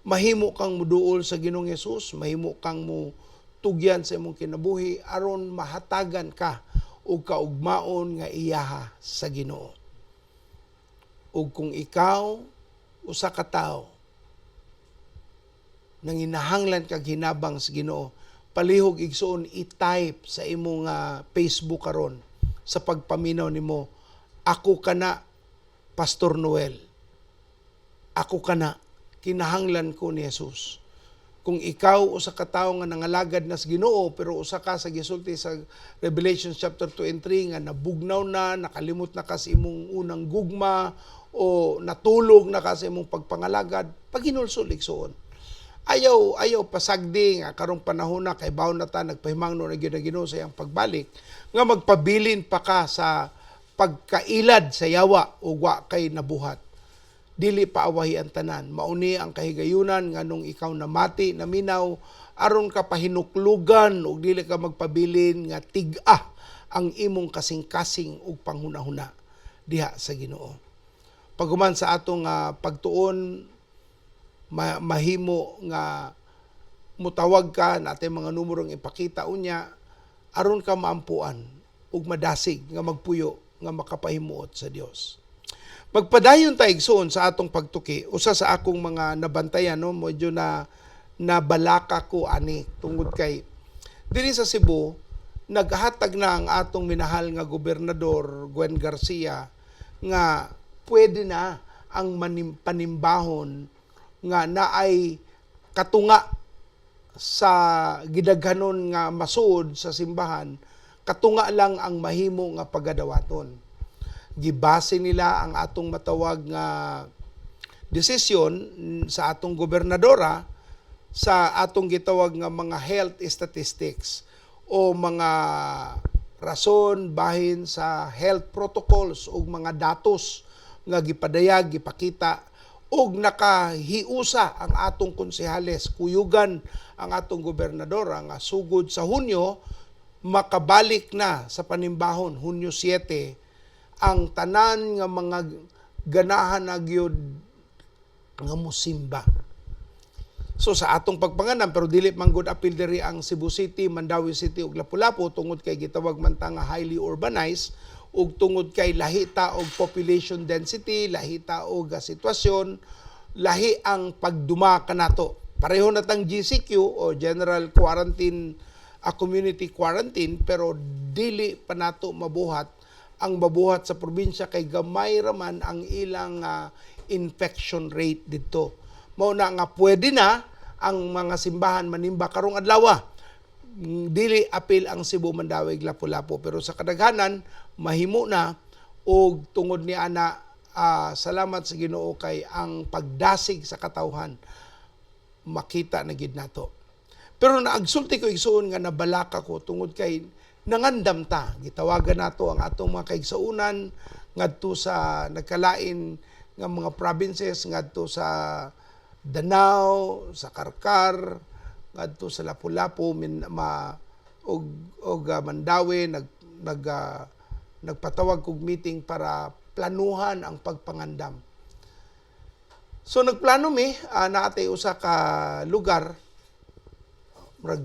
Mahimo kang muduol sa Ginoong Hesus, mahimo kang mo tugyan sa imong kinabuhi aron mahatagan ka og kaugmaon nga iyaha sa Ginoo. Ug kung ikaw usa ka tawo nanginahanglan kag hinabang sa Ginoo, palihog igsuon i-type sa imong Facebook karon sa pagpaminaw nimo, ako kana Pastor Noel. Ako kana, kinahanglan ko ni Jesus. Kung ikaw usa ka tawo nga nangalagad na sa Ginoo pero usa ka sa gisulti sa Revelation chapter 2 and 3 nga nabugnaw na, nakalimot na ka sa imong unang gugma o natulog na ka sa imong pagpangalagad, paginulsol igsuon. Ayaw pasagdi nga karong panahon na kay bawo na ta nagpahimangno na gyud ang Ginoo sa iyang pagbalik nga magpabilin pa ka sa pagkailad sa yawa o wa kay nabuhat. Dili paawahi ang tanan. Mauni ang kahigayunan nga nung ikaw namati, naminaw, aron ka pahinuklugan o dili ka magpabilin nga tig-a ang imong kasing-kasing o panghunahuna diha sa Ginoo. Paguman sa atong pagtuon, mahimo nga mutawag ka natin mga numerong ipakita unya aron ka maampuan ug madasig nga magpuyo nga makapahimuot sa Dios. Magpadayon ta igsoon sa atong pagtuki. Usa sa akong mga nabantayan no, medyo na nabalaka ko ani tungod kay diri sa Cebu naghatag na ang atong minahal nga gobernador Gwen Garcia nga pwede na ang panimbahon nga naay katunga sa gidaghanon nga masuod sa simbahan katunga lang ang mahimo nga pagadawaton. Gibase nila ang atong matawag nga desisyon sa atong gobernadora sa atong gitawag nga mga health statistics o mga rason bahin sa health protocols o mga datos nga gipadayag, gipakita og nakahiusa ang atong konsehales, kuyugan ang atong gobernadora nga sugod sa Hunyo makabalik na sa panimbahon Hunyo 7 ang tanan nga mga ganahan na gyud nga musimba. So sa atong pagpanganam, pero dili man gud apil diri ang Cebu City, Mandawi City ug Lapu-Lapu tungod kay gitawag man ta nga highly urbanized ug tungod kay lahita og population density, lahita og sitwasyon, lahi ang pagduma kanato. Pareho na tang GCQ o General Quarantine Community Quarantine, pero dili pa nato mabuhat ang mabuhat sa probinsya kay gamay raman ang ilang infection rate dito. Mao na nga pwede na ang mga simbahan manimba karong adlaw. Dili apil ang Cebu, Mandawi, Lapu-Lapu, pero sa kadaghanan mahimo na og tungod ni ana salamat sa Ginoo kay ang pagdasig sa katawhan makita na gid nato. Pero naagsulti ko igsuon nga nabalaka ko tungod kay nangandam ta. Gitawagan nato ang atong mga kaigsuonan ngadto sa nagkalain nga mga provinces ngadto sa Danao, sa Karkar, ngadto sa Lapu-Lapu, og Mandawi nagpatawag kog meeting para planuhan ang pagpangandam. So nagplano mi naatay usa ka lugar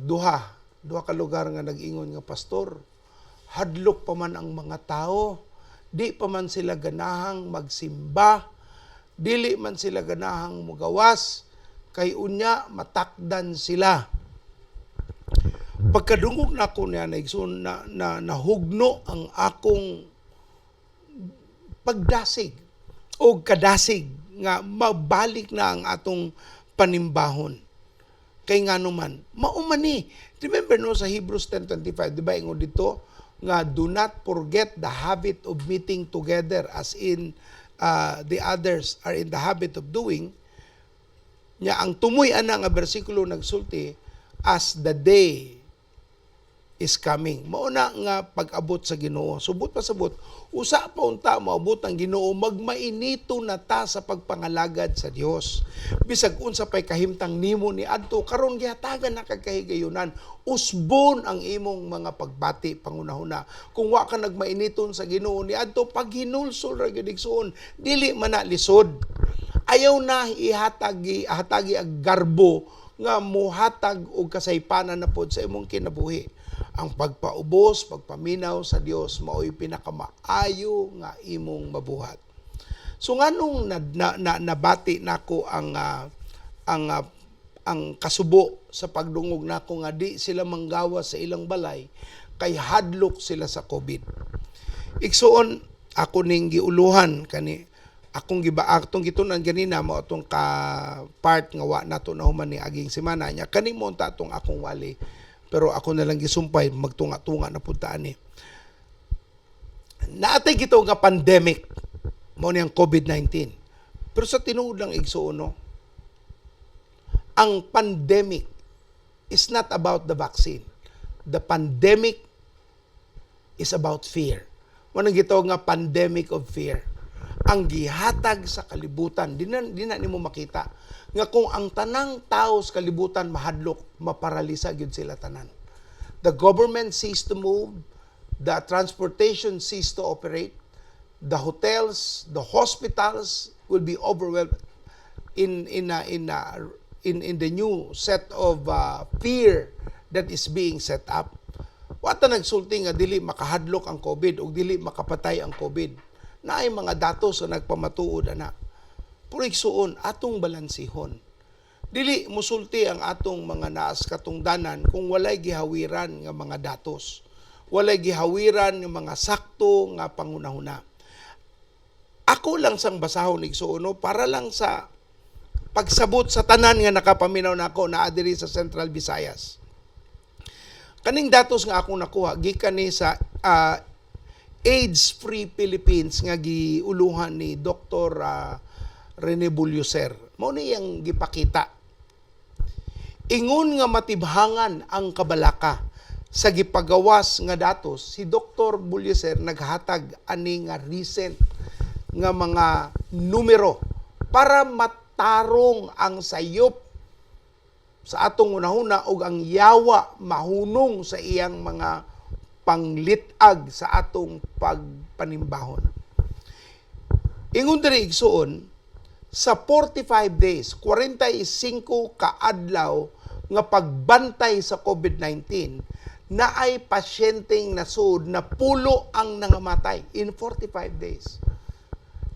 duha ka lugar nga nag-ingon nga pastor. Hadlok pa man ang mga tao, di pa man sila ganahang magsimba, dili man sila ganahang mugawas, kay unya matakdan sila. Pagkadungog na ako niya, nahugno ang akong pagdasig o kadasig nga mabalik na ang atong panimbahon. Kay nga naman, maumani. Remember no sa Hebrews 10:25, di ba ingon dito nga do not forget the habit of meeting together as in the others are in the habit of doing. Nya ang tumoy ana nga bersikulo nagsulti, as the day is coming. Mauna nga pag-abot sa Ginoo. Subot pa sabot, usa pa unta maabot ang Ginoo, magmainito na ta sa pagpangalagad sa Dios. Bisag unsa pay kahimtang nimo ni adto karon gihatagan na kag kahigayunan. Usbon ang imong mga pagbati pangunahuna. Kung wa ka nagmainiton sa Ginoo ni adto paghinulsol ra gyud igsuon, dili man na lisod. Ayaw na ihatagi ag garbo nga muhatag og kasaypanan na pod sa imong kinabuhi. Ang pagpaubos, pagpaminaw sa Dios mao'y pinakamaayo nga imong mabuhat. So nganong nabati nako ang kasubo sa pagdungog nako nga di sila manggawas sa ilang balay kay hadlok sila sa COVID. Igsuon ako ning giuluhan kani akong gitunan ganina mo atong ka part nga wa nato na human ni aging semana nya kani mo ta atong akong wali. Pero ako na lang gisumpay, magtunga-tunga na puntaan ni. Naatay gito nga pandemic, mo niyang COVID-19. Pero sa tinuod lang igsuon, no? Ang pandemic is not about the vaccine. The pandemic is about fear. Mo nang gito nga pandemic of fear. Ang gihatag sa kalibutan, di na nimo makita nga kung ang tanang tao sa kalibutan mahadlok, maparalisa gyud sila tanan. The government ceased to move, the transportation ceased to operate, the hotels, the hospitals will be overwhelmed in the new set of fear that is being set up. Wata nagsulti nga dili makahadlok ang COVID o dili makapatay ang COVID. Naay mga datos na nagpamatuod ana. Pero igsuon atong balansihon. Dili musulti ang atong mga naas katungdanan kung walay gihawiran nga mga datos. Walay gihawiran nga mga sakto nga pangunahuna. Ako lang sang basahon igsuon no, para lang sa pagsabot sa tanan nga nakapaminaw nako naa diri sa Central Visayas. Kaning datos nga akong nakuha gikan ni sa AIDS Free Philippines nga giuluhan ni Dr. Rene Bullioser. Mao ni yang gipakita. Ingon nga matibhangan ang kabalaka sa gipagawas nga datos, si Dr. Bullioser naghatag ani nga recent nga mga numero para matarong ang sayop sa atong unahuna ug ang yawa mahunong sa iyang mga panglitag sa atong pagpanimbahon. Ingon diri igsuon, sa 45 days, 45 ka adlaw nga pagbantay sa COVID-19, na ay pasyenteng nasud na pulo ang nangamatay in 45 days.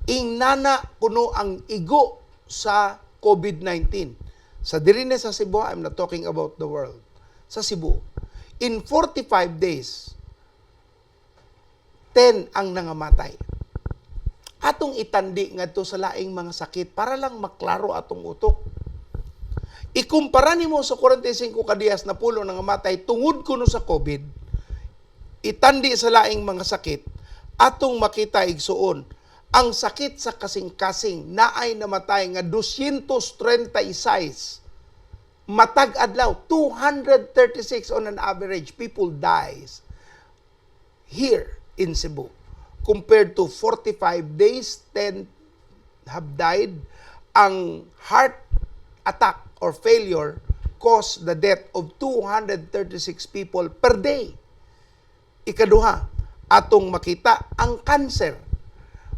Ingnana kuno ang igo sa COVID-19. Sa diri na sa Cebu, I'm not talking about the world. Sa Cebu, in 45 days, 10 ang nangamatay. Atong itandi ngadto sa laing mga sakit para lang maklaro atong utok. Ikumpara nimo sa 45 ka diyas na pulo nangamatay tungod kuno sa COVID, itandi sa laing mga sakit, atong makita igsuon, ang sakit sa kasing-kasing naay namatay nga 236 matag adlaw, 236 on an average people dies here in Cebu. Compared to 45 days, 10 have died. Ang heart attack or failure caused the death of 236 people per day. Ikaduha, atong makita ang cancer.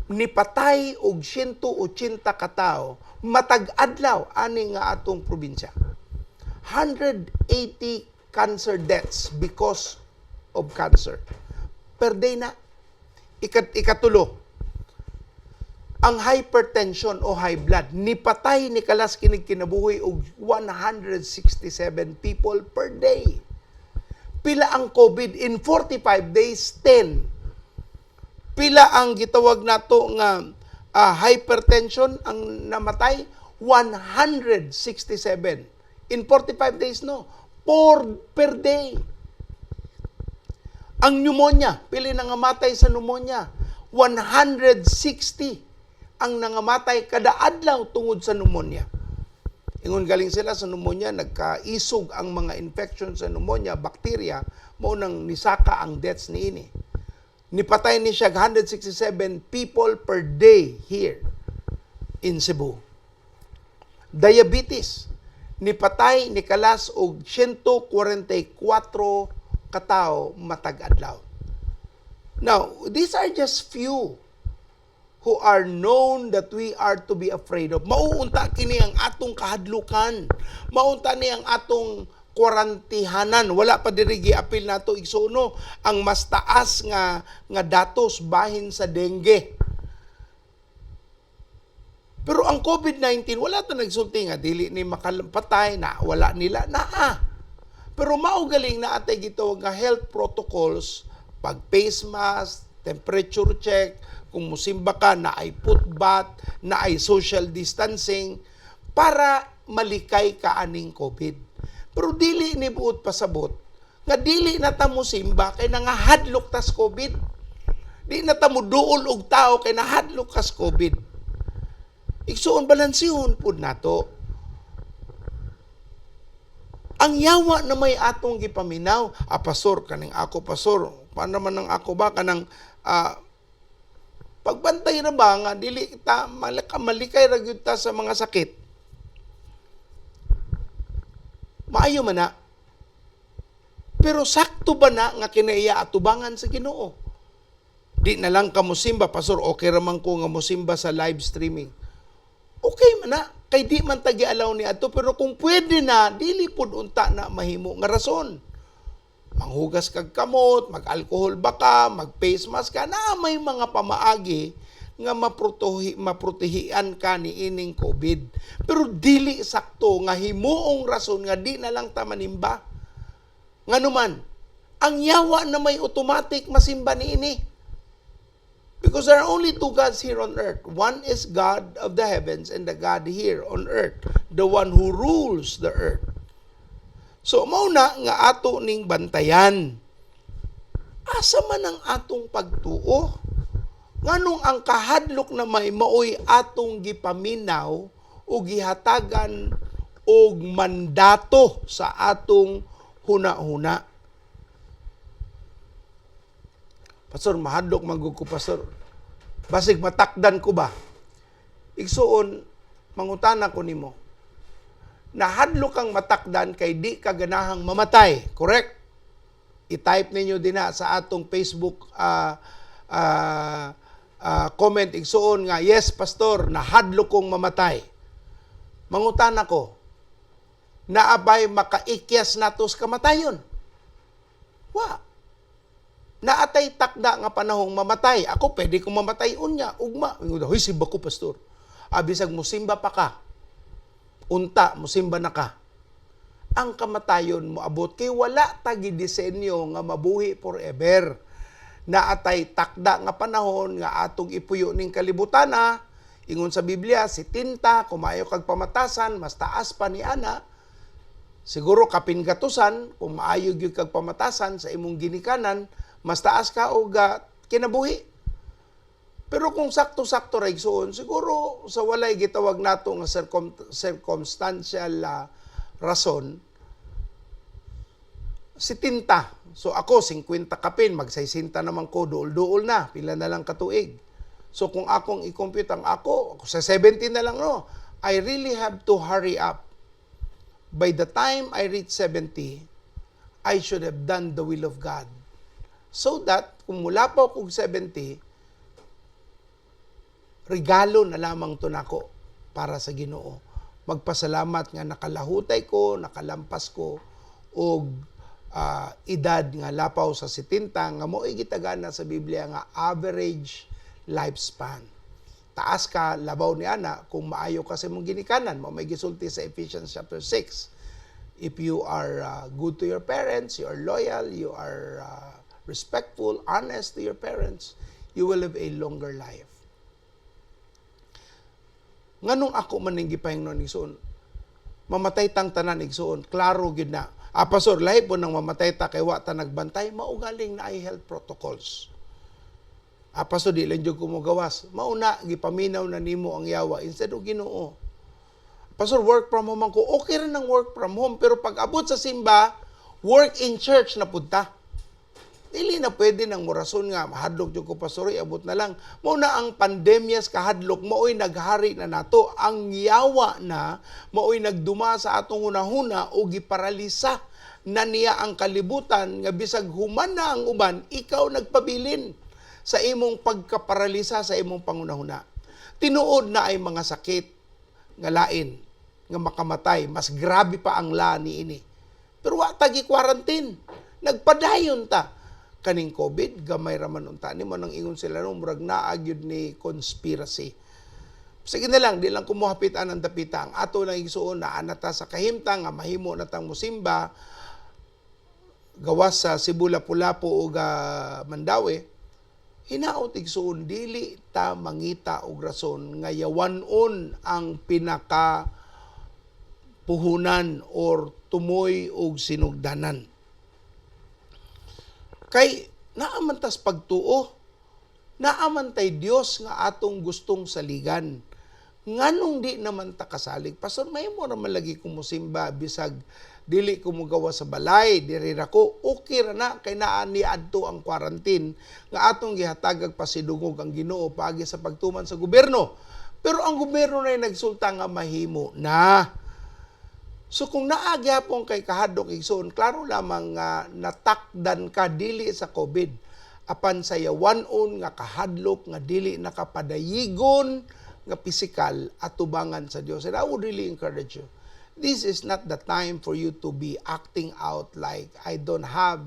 Nipatay og 180 ka tawo matag adlaw ani nga atong probinsya. 180 cancer deaths because of cancer per day na. Ikatulo, ang hypertension o high blood, nipatay ni kalas kinig kinabuhi og 167 people per day. Pila ang COVID in 45 days, 10. Pila ang gitawag nato nga hypertension ang namatay, 167. In 45 days, no? 4 per day. Ang pneumonia, pili nangamatay sa pneumonia, 160 ang nangamatay kada adlaw tungod sa pneumonia. Ingon galing sila sa pneumonia, nagkaisog ang mga infection sa pneumonia, bacteria, mao nang nisaka ang deaths niini. Nipatay ni siya 167 people per day here in Cebu. Diabetes, nipatay ni kalas og 144 katao matag adlaw. Now, these are just few who are known that we are to be afraid of. Mauunta kini ang atong kahadlukan. Mauunta ni ang atong kwarantihanan. Wala pa diri giapil nato igsuno ang mas taas nga datos bahin sa dengue. Pero ang COVID-19 wala ta nagsulti nga dili ni makalampatay na wala nila naa. Pero maugaling na atay gitawag nga health protocols, pag face mask, temperature check, kung musimba ka na ay putbat, na ay social distancing para malikay ka aning COVID. Pero dili ni buot pasabot nga dili na ta mo simba kay nangahadlok tas COVID. Di na ta mo duol og tao kay nahadlok kas COVID. Igsuon balansihon pud nato. Ang yawa na may atong gipaminaw, pastor kaning ako pastor, paano man ang ako ba kanang pagbantay na ba nga dili ta malikay ra gyud ta sa mga sakit. Maayo man na. Pero sakto ba na nga kinaiya atubangan sa Ginoo? Di na lang ka mosimba, pastor, okay ra man ko nga mosimba sa live streaming. Okay man na, kay di man tagi-alaw ni ato, pero kung pwede na, dili pud unta na mahimo nga rason. Manghugas kag kamot, mag-alcohol ba ka, mag-face mask ka, na may mga pamaagi nga maprotehian ka ni ining COVID. Pero dili sakto nga himuong rason nga di na lang ta manimba. Nganuman, ang yawa na may automatic masimba ni ini. Because there are only two gods here on earth. One is God of the heavens and the God here on earth, the one who rules the earth. So mauna nga ato ning bantayan. Asa man ang atong pagtuo? Nganong ang kahadlok na may maoy atong gipaminaw o gihatagan og mandato sa atong huna-huna. Pastor, mahadlok manggug ko, Pastor. Basig matakdan ko ba? Igsuon, mangutana ko nimo. Nahadlok kang matakdan kay di ka ganahang mamatay. Correct? I-type ninyo din na sa atong Facebook comment. Igsuon nga, yes, Pastor, nahadlok kong mamatay. Mangutana ko, naabay makaikyas natos kamatayon? Wa. Naatay takda nga panahong mamatay. Ako, pwede kong mamatay unya, ugma. Hoy, simba ko, Pastor. Abisag mo simba pa ka. Unta, mo simba na ka. Ang kamatayon mo abot kay wala tagi disenyo nga mabuhi forever. Naatay takda nga panahon nga atong ipuyo ning kalibutana. Ingon sa Biblia, si tinta, kumayo kag pamatasan, mas taas pa ni ana. Siguro kapin gatusan, kung maayo gyud kag pamatasan sa imong ginikanan, mas taas ka o kinabuhi. Pero kung sakto-sakto ra igsuon, siguro sa walay gitawag nato nga circumstantial rason, si tinta. So ako, 50 kapin, mag-60 naman ko, duol-duol na, pila na lang katuig. So kung akong i-compute ang ako sa 70 na lang, no, I really have to hurry up. By the time I reach 70, I should have done the will of God. So that, kung mula pa ako 70, regalo na lamang to nako para sa Ginoo. Magpasalamat nga nakalahutay ko, nakalampas ko, og edad nga lapaw sa 70, nga mo'y gitagana sa Biblia nga average lifespan. Taas ka, labaw ni ana, kung maayo ka sa mong ginikanan, may gisulti sa Ephesians chapter 6. If you are good to your parents, you are loyal, you are respectful, honest to your parents, you will live a longer life. Nganong ako man ning gipahingnon igsoon, mamatay tang tanan igsoon, klaro gid na. Pastor, lahi po nang mamatay ta kay wa ta nagbantay, mao galing na ay health protocols. Pastor, di lang jud ko mo gawas. Mauna gipaminaw na nimo ang yawa instead og Ginoo. Pastor, work from home ko. Okay rin ang work from home, pero pag abot sa simba, work in church na punta. Dili na pwede nang morason nga mahadlok jud ko, Pastor, abot na lang. Mao na ang pandemyas kahadlok, maoy naghari na nato. Ang yawa na maoy nagduma sa atong hunahuna o giparalisa na niya ang kalibutan nga bisag human na ang uban, ikaw nagpabilin sa imong pagkaparalisa sa imong pangunahuna. Tinuod na ay mga sakit nga lain nga makamatay, mas grabe pa ang lani ini. Pero wa tagi quarantine. Nagpadayon ta. Kaning COVID, gamay raman unta ni mo nang ingon sila no, murag naagyud ni conspiracy. Sige na lang, di lang kumuhapitan ang dapita. Ang ato lang igsuon na anata sa kahimtang, nga mahimo na tang musimba, gawas sa Cebu, Lapu-Lapu o Mandawi, hinaot igsuon, dili ta mangita og rason nga yawanon ang pinaka puhunan or tumoy og sinugdanan. Kay naamantas pagtuo, naamantay Dios nga atong gustong saligan. Nganong di naman ta kasalig? Pastor, may mo naman lagi kumusimba, bisag dili ko mugawa sa balay, diri ra ko, okay ra na, kay naani adto ang quarantine, nga atong gihatagag pasidungog ang Ginoo paagi sa pagtuman sa gobyerno. Pero ang gobyerno na nagsulta nga mahimo na. So kung naagyapon kay kahadlok igsoon, klaro lamang nga natakdan ka dili sa COVID. Apan sa yawanon nga kahadlok nga dili nakapadayigon nga pisikal at tubangan sa Dios. And I would really encourage you. This is not the time for you to be acting out like I don't have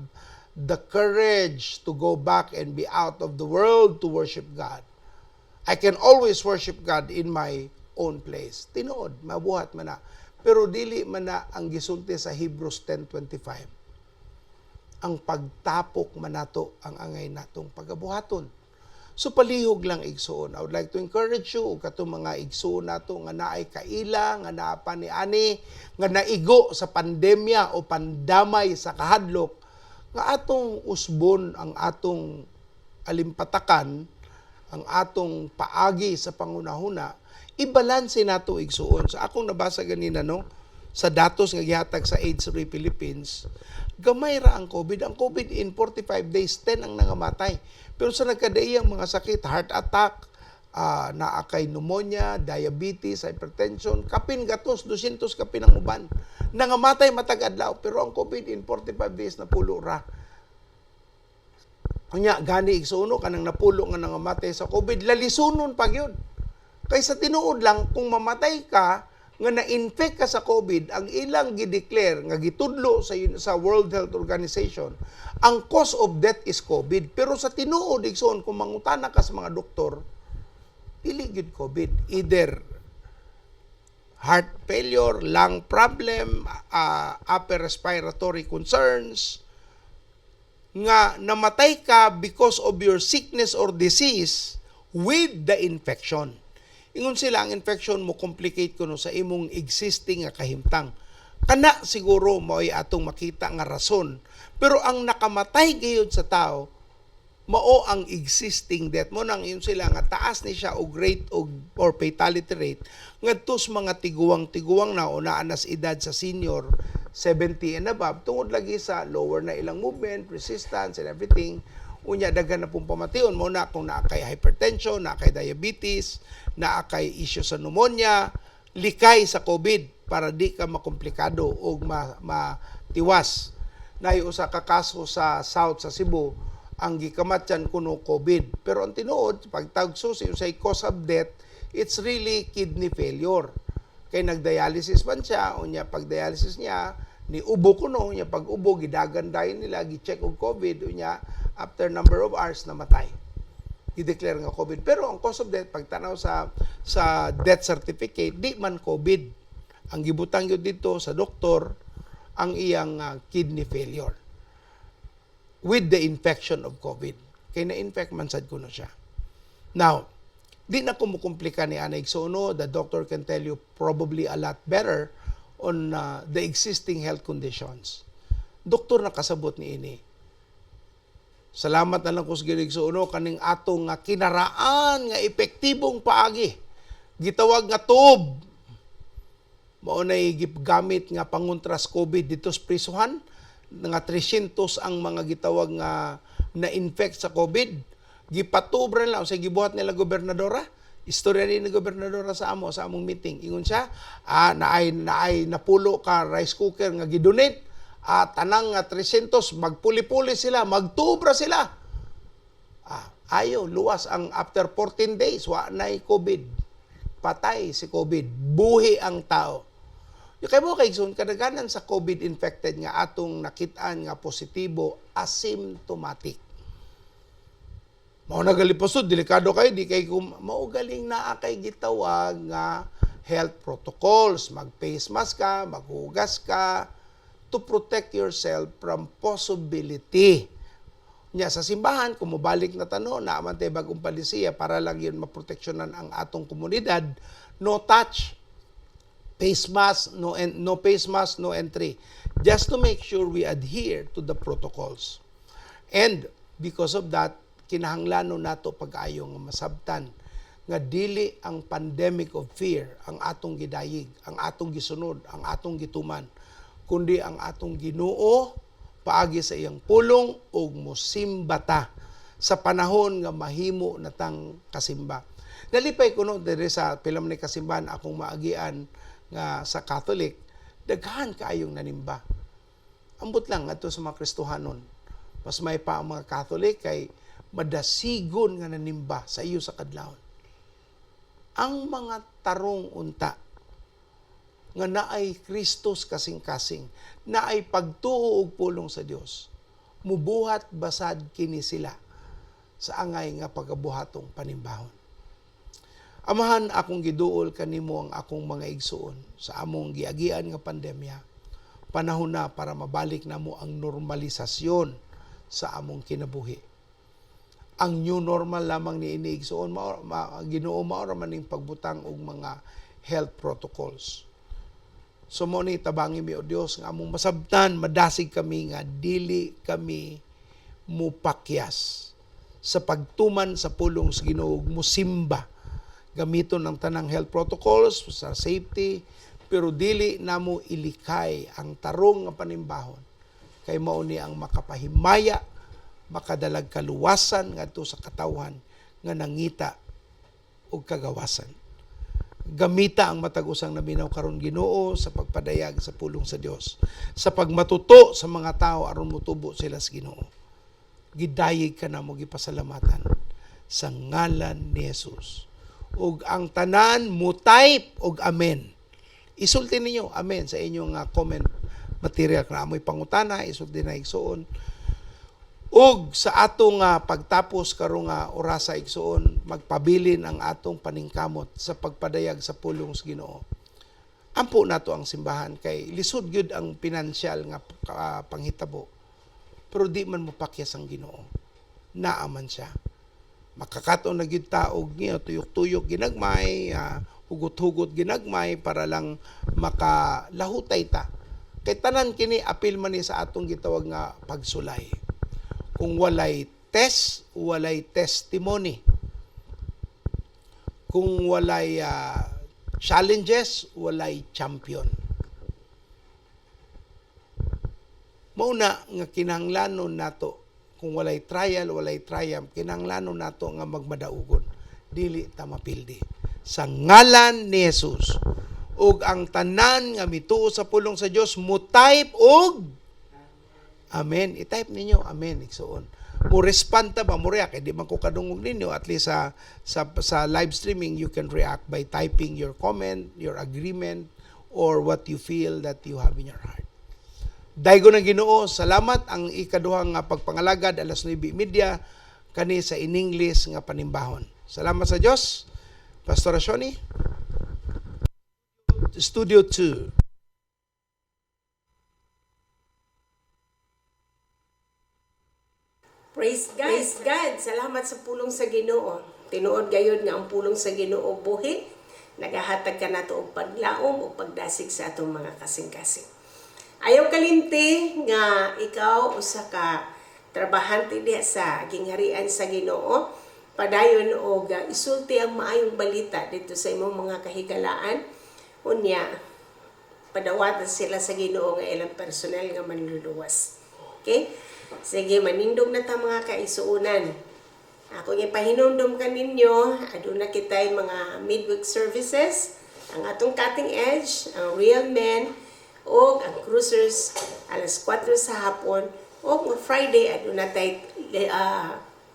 the courage to go back and be out of the world to worship God. I can always worship God in my own place. Tinuod, mabuhat man na. Pero dili man na ang gisulti sa Hebrews 10:25. Ang pagtapok man nato ang angay natong pagabuhaton. So palihog lang igsuon. I would like to encourage you ug katong mga igsuon nato nga naay kaila, nga naapa ni ani, nga naigo sa pandemya o pandamay sa kahadlok, nga atong usbon ang atong alimpatakan, ang atong paagi sa pangunahuna, ibalanse nato igsuon. So akong nabasa ganina no, sa datos nga gihatag sa AIDS Free Philippines, gamay ra ang COVID. Ang COVID in 45 days, 10 ang nangamatay. Pero sa nagkadaiyang mga sakit, heart attack, naakay pneumonia, diabetes, hypertension, kapin gatos, 200 kapin ang uban. Nangamatay matag adlaw, pero ang COVID in 45 days napulo ra. Kanya gani igsuno kanang napulo nga nangamatay sa COVID, lalisunon pa gyud. Kaysa tinuod lang kung mamatay ka nga na-infect ka sa COVID, ang ilang gideclare nga gitudlo sa World Health Organization, ang cause of death is COVID. Pero sa tinuod igsoon kung mangutana ka sa mga doktor, dili gyud COVID, either heart failure, lung problem, upper respiratory concerns, nga namatay ka because of your sickness or disease with the infection. Ingon sila ang infection mo complicate kuno sa imong existing nga kahimtang. Kana siguro mao'y atong makita nga rason. Pero ang nakamatay gayud sa tao, mao ang existing death mo nang yun sila nga taas ni siya og rate or fatality rate ngadtos mga tiguang na o naanas edad sa senior 70 and above tungod lagi sa lower na ilang movement, resistance and everything. Unya daghan na pong pamation mo na kung naakay hypertension, naakay diabetes, naakay issue sa pneumonia, likay sa COVID para di ka makomplikado o matiwas. Usa ka kaso sa South sa Cebu, ang gikamatyan kuno COVID. Pero ang tinuod, pagtagso sa usay cause of death, it's really kidney failure. Kay nagdialysis man siya, unya pag-dialysis niya, ni ubo kuno, unya pag ubo, gidagan dayon nila, gi-check og COVID, unya after number of hours namatay. I-declare nga COVID. Pero ang cause of death, pagtanaw sa death certificate, di man COVID. Ang gibutang yun dito sa doktor, ang iyang kidney failure with the infection of COVID. Kaya na-infect man sad kuno siya. Now, di na kumukomplika ni Ana Igsono. The doctor can tell you probably a lot better on the existing health conditions. Doktor na kasabot ni ini. Salamat na lang ko sa Igsono kaning atong kinaraan nga epektibong paagi. Gitawag nga tub. Mao nay gigamit nga pangontras COVID dito sa prisuhan. Nga 300 ang mga gitawag nga na-infect sa COVID. Gipatubran lang sa gibuhat nila gobernadora. Istorya ni gobernadora sa among meeting. Ingon siya, naay napulo ka rice cooker nga gidonate. Tanang 300, magpuli-puli sila, magtubra sila. Ayaw, luwas ang after 14 days, wa na'y COVID. Patay si COVID. Buhi ang tao. Yung kay mo kaigsoon, kadaganan sa COVID-infected nga atong nakitaan nga positibo, asymptomatic. Mao nagalipasod, delikado kayo, di kayo maugaling na kay gitawag nga health protocols, mag-face mask ka, maghugas ka, to protect yourself from possibility. Nya sa simbahan, kung mabalik na tanong, naaman tayo bagong palisiya para lang yun maproteksyonan ang atong komunidad, no touch, face mask, no face mask, no entry. Just to make sure we adhere to the protocols. And because of that, kinahanglanon nato pag-ayo nga masabtan nga dili ang pandemic of fear ang atong gidayig, ang atong gisunod, ang atong gituman, kundi ang atong Ginoo paagi sa iyang pulong ug mosimbata sa panahon nga mahimo natang kasimba. Nalipay ko no diri sa pilam ni kasimbahan akong maagian nga sa Catholic, daghan kaayong nanimba. Ambot lang adto sa mga Kristohanon. Mas may pa ang mga Catholic kay madasigon nga nanimba sa iyo sa kadlawon. Ang mga tarong unta nga naay Kristos kasing-kasing, naay pagtuo og pulong sa Dios, mubuhat basad kini sila sa angay nga pagabuhatong panimbahon. Amahan, akong giduol kanimo ang akong mga igsuon sa among giagian nga pandemya. Panahon na para mabalik namo ang normalisasyon sa among kinabuhi. ang new normal lamang ni iniigsoon Ginoo mao ra man ning pagbutang og mga health protocols. So mo ni tabangi mi o Dios nga among masabtan madasig kami nga dili kami mupakyas sa pagtuman sa pulong sa Ginoo ug musimba gamiton ng tanang health protocols sa safety, pero dili namo ilikay ang tarong nga panimbahon kay mao ni ang makapahimaya, makadalag kaluwasan ngadto sa katawhan nga nangita og kagawasan. Gamita ang matag-usang naminaw karon Ginoo sa pagpadayag sa pulong sa Dios, sa pagmatuto sa mga tao aron motubo sila sa Ginoo. Gidayeg ka na mo gipasalamatan sa ngalan ni Jesus. Ug ang tanan mo type og amen. Isulti ninyo amen sa inyong comment material na amoy pangutana, isulti na igsoon. Ug sa atong pagtapos karong orasa igsoon, magpabilin ang atong paningkamot sa pagpadayag sa pulong sa Ginoo. Ampo nato ang simbahan kay lisod gyud ang pinansyal nga panghitabo. Pero di man mopakyas ang Ginoo. Naaman siya. Makakaton na gyud taog niya, tuyok-tuyok ginagmay, hugot-hugot ginagmay para lang makalahutay ta. Kay tanan kini apil man ni sa atong gitawag nga pagsulay. Kung walay test, walay testimony. Kung walay challenges, walay champion. Mauna nga kinahanglanon nato kung walay trial, walay triumph, kinahanglanon nato nga magmadaugon. Dili ta mapildi. Sa ngalan ni Jesus, ug ang tanan nga mituo sa pulong sa Dios mo type og amen. I-type ninyo amen igsoon. Mo respond ta ba mo react di man ko kadungog ninyo, at least sa live streaming you can react by typing your comment, your agreement, or what you feel that you have in your heart. Daygo ng Ginoo, salamat ang ikaduhang pagpangalagad alas 9:30 kani sa in English nga panimbahon. Salamat sa Dios. Pastor Shoni, Studio 2. Praise God. Salamat sa pulong sa Ginoo. Tinuod gayud nga ang pulong sa Ginoo buhi. Nagahatag ka nato og paglaom o pagdasig sa atong mga kasing-kasing. Ayaw kalimti nga ikaw usa ka trabahante diha sa gingharian sa Ginoo, padayon og isulti ang maayong balita dito sa imong mga kahigalaan. Unya padawatan sila sa Ginoo nga ilang personal nga manluluwas. Okay? Sige, manindog na ta mga kaisuunan. Ako ipahinumdum kaninyo, aduna kitay mga midweek services, ang atong cutting edge, ang real men, o ang cruisers alas 4 sa hapon, o Friday aduna tay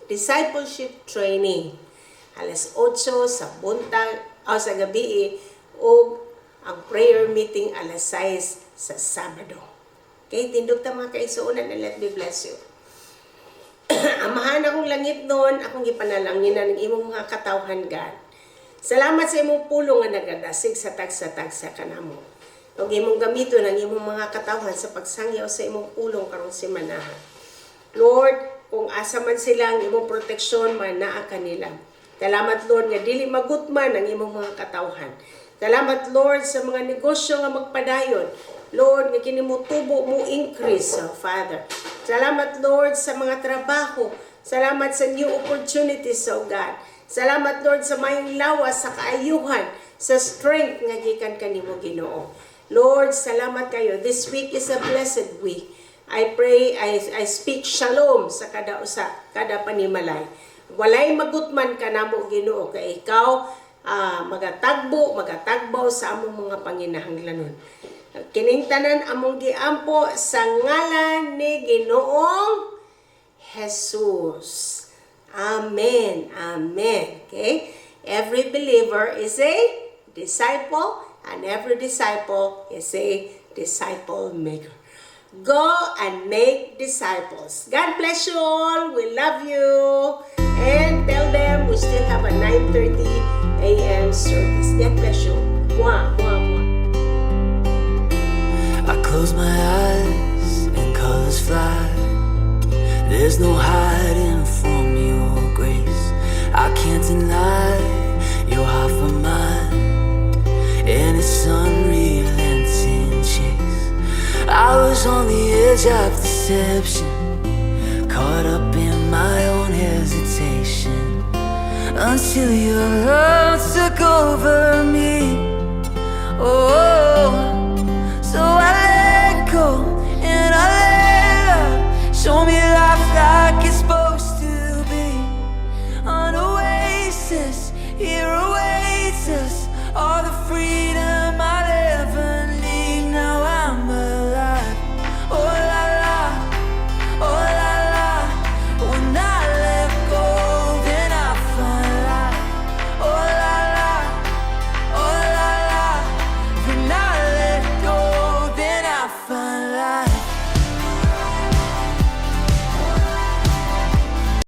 discipleship training alas 8 sa buntag o sa gabi, o ang prayer meeting alas 6 sa Sabado. Okay, tindog ta mga kaisuunan, and let me bless you. Amahan akong langit noon, akong gipanalangin ng imong mga katawhan, God. Salamat sa imong pulong nga nagadasig sa tagsa-tagsa kanamo. Huwag imong gamiton ang imong mga katawhan sa pagsangyaw sa imong pulong karong simanahan. Lord, kung asa man sila ang imong proteksyon, manaa kanila. Salamat, Lord, nga dili magutman ang imong mga katawhan. Salamat, Lord, sa mga negosyo nga magpadayon. Lord, nga kini mo tubo mo increase, Father. Salamat, Lord, sa mga trabaho. Salamat sa new opportunities, oh God. Salamat, Lord, sa mayong lawas, sa kaayuhan, sa strength nga gikan kanimo Ginoo. Lord, salamat kayo. This week is a blessed week. I pray, I speak shalom sa kada panimalay. Walay magutman ka namo Ginoo, kay ikaw magatagbaw sa among mga panginahanglanon. Kining tanan among giampo sa ngalan ni Ginoong Jesus. Amen. Amen. Okay? Every believer is a disciple, and every disciple is a disciple maker. Go and make disciples. God bless you all. We love you. And tell them we still have a 9:30 a.m. service. God bless you. Mwah, mwah, mwah. I close my eyes and colors fly. There's no hiding from your tonight. You're half of mine, and it's unrelenting chase. I was on the edge of deception, caught up in my own hesitation, until your love took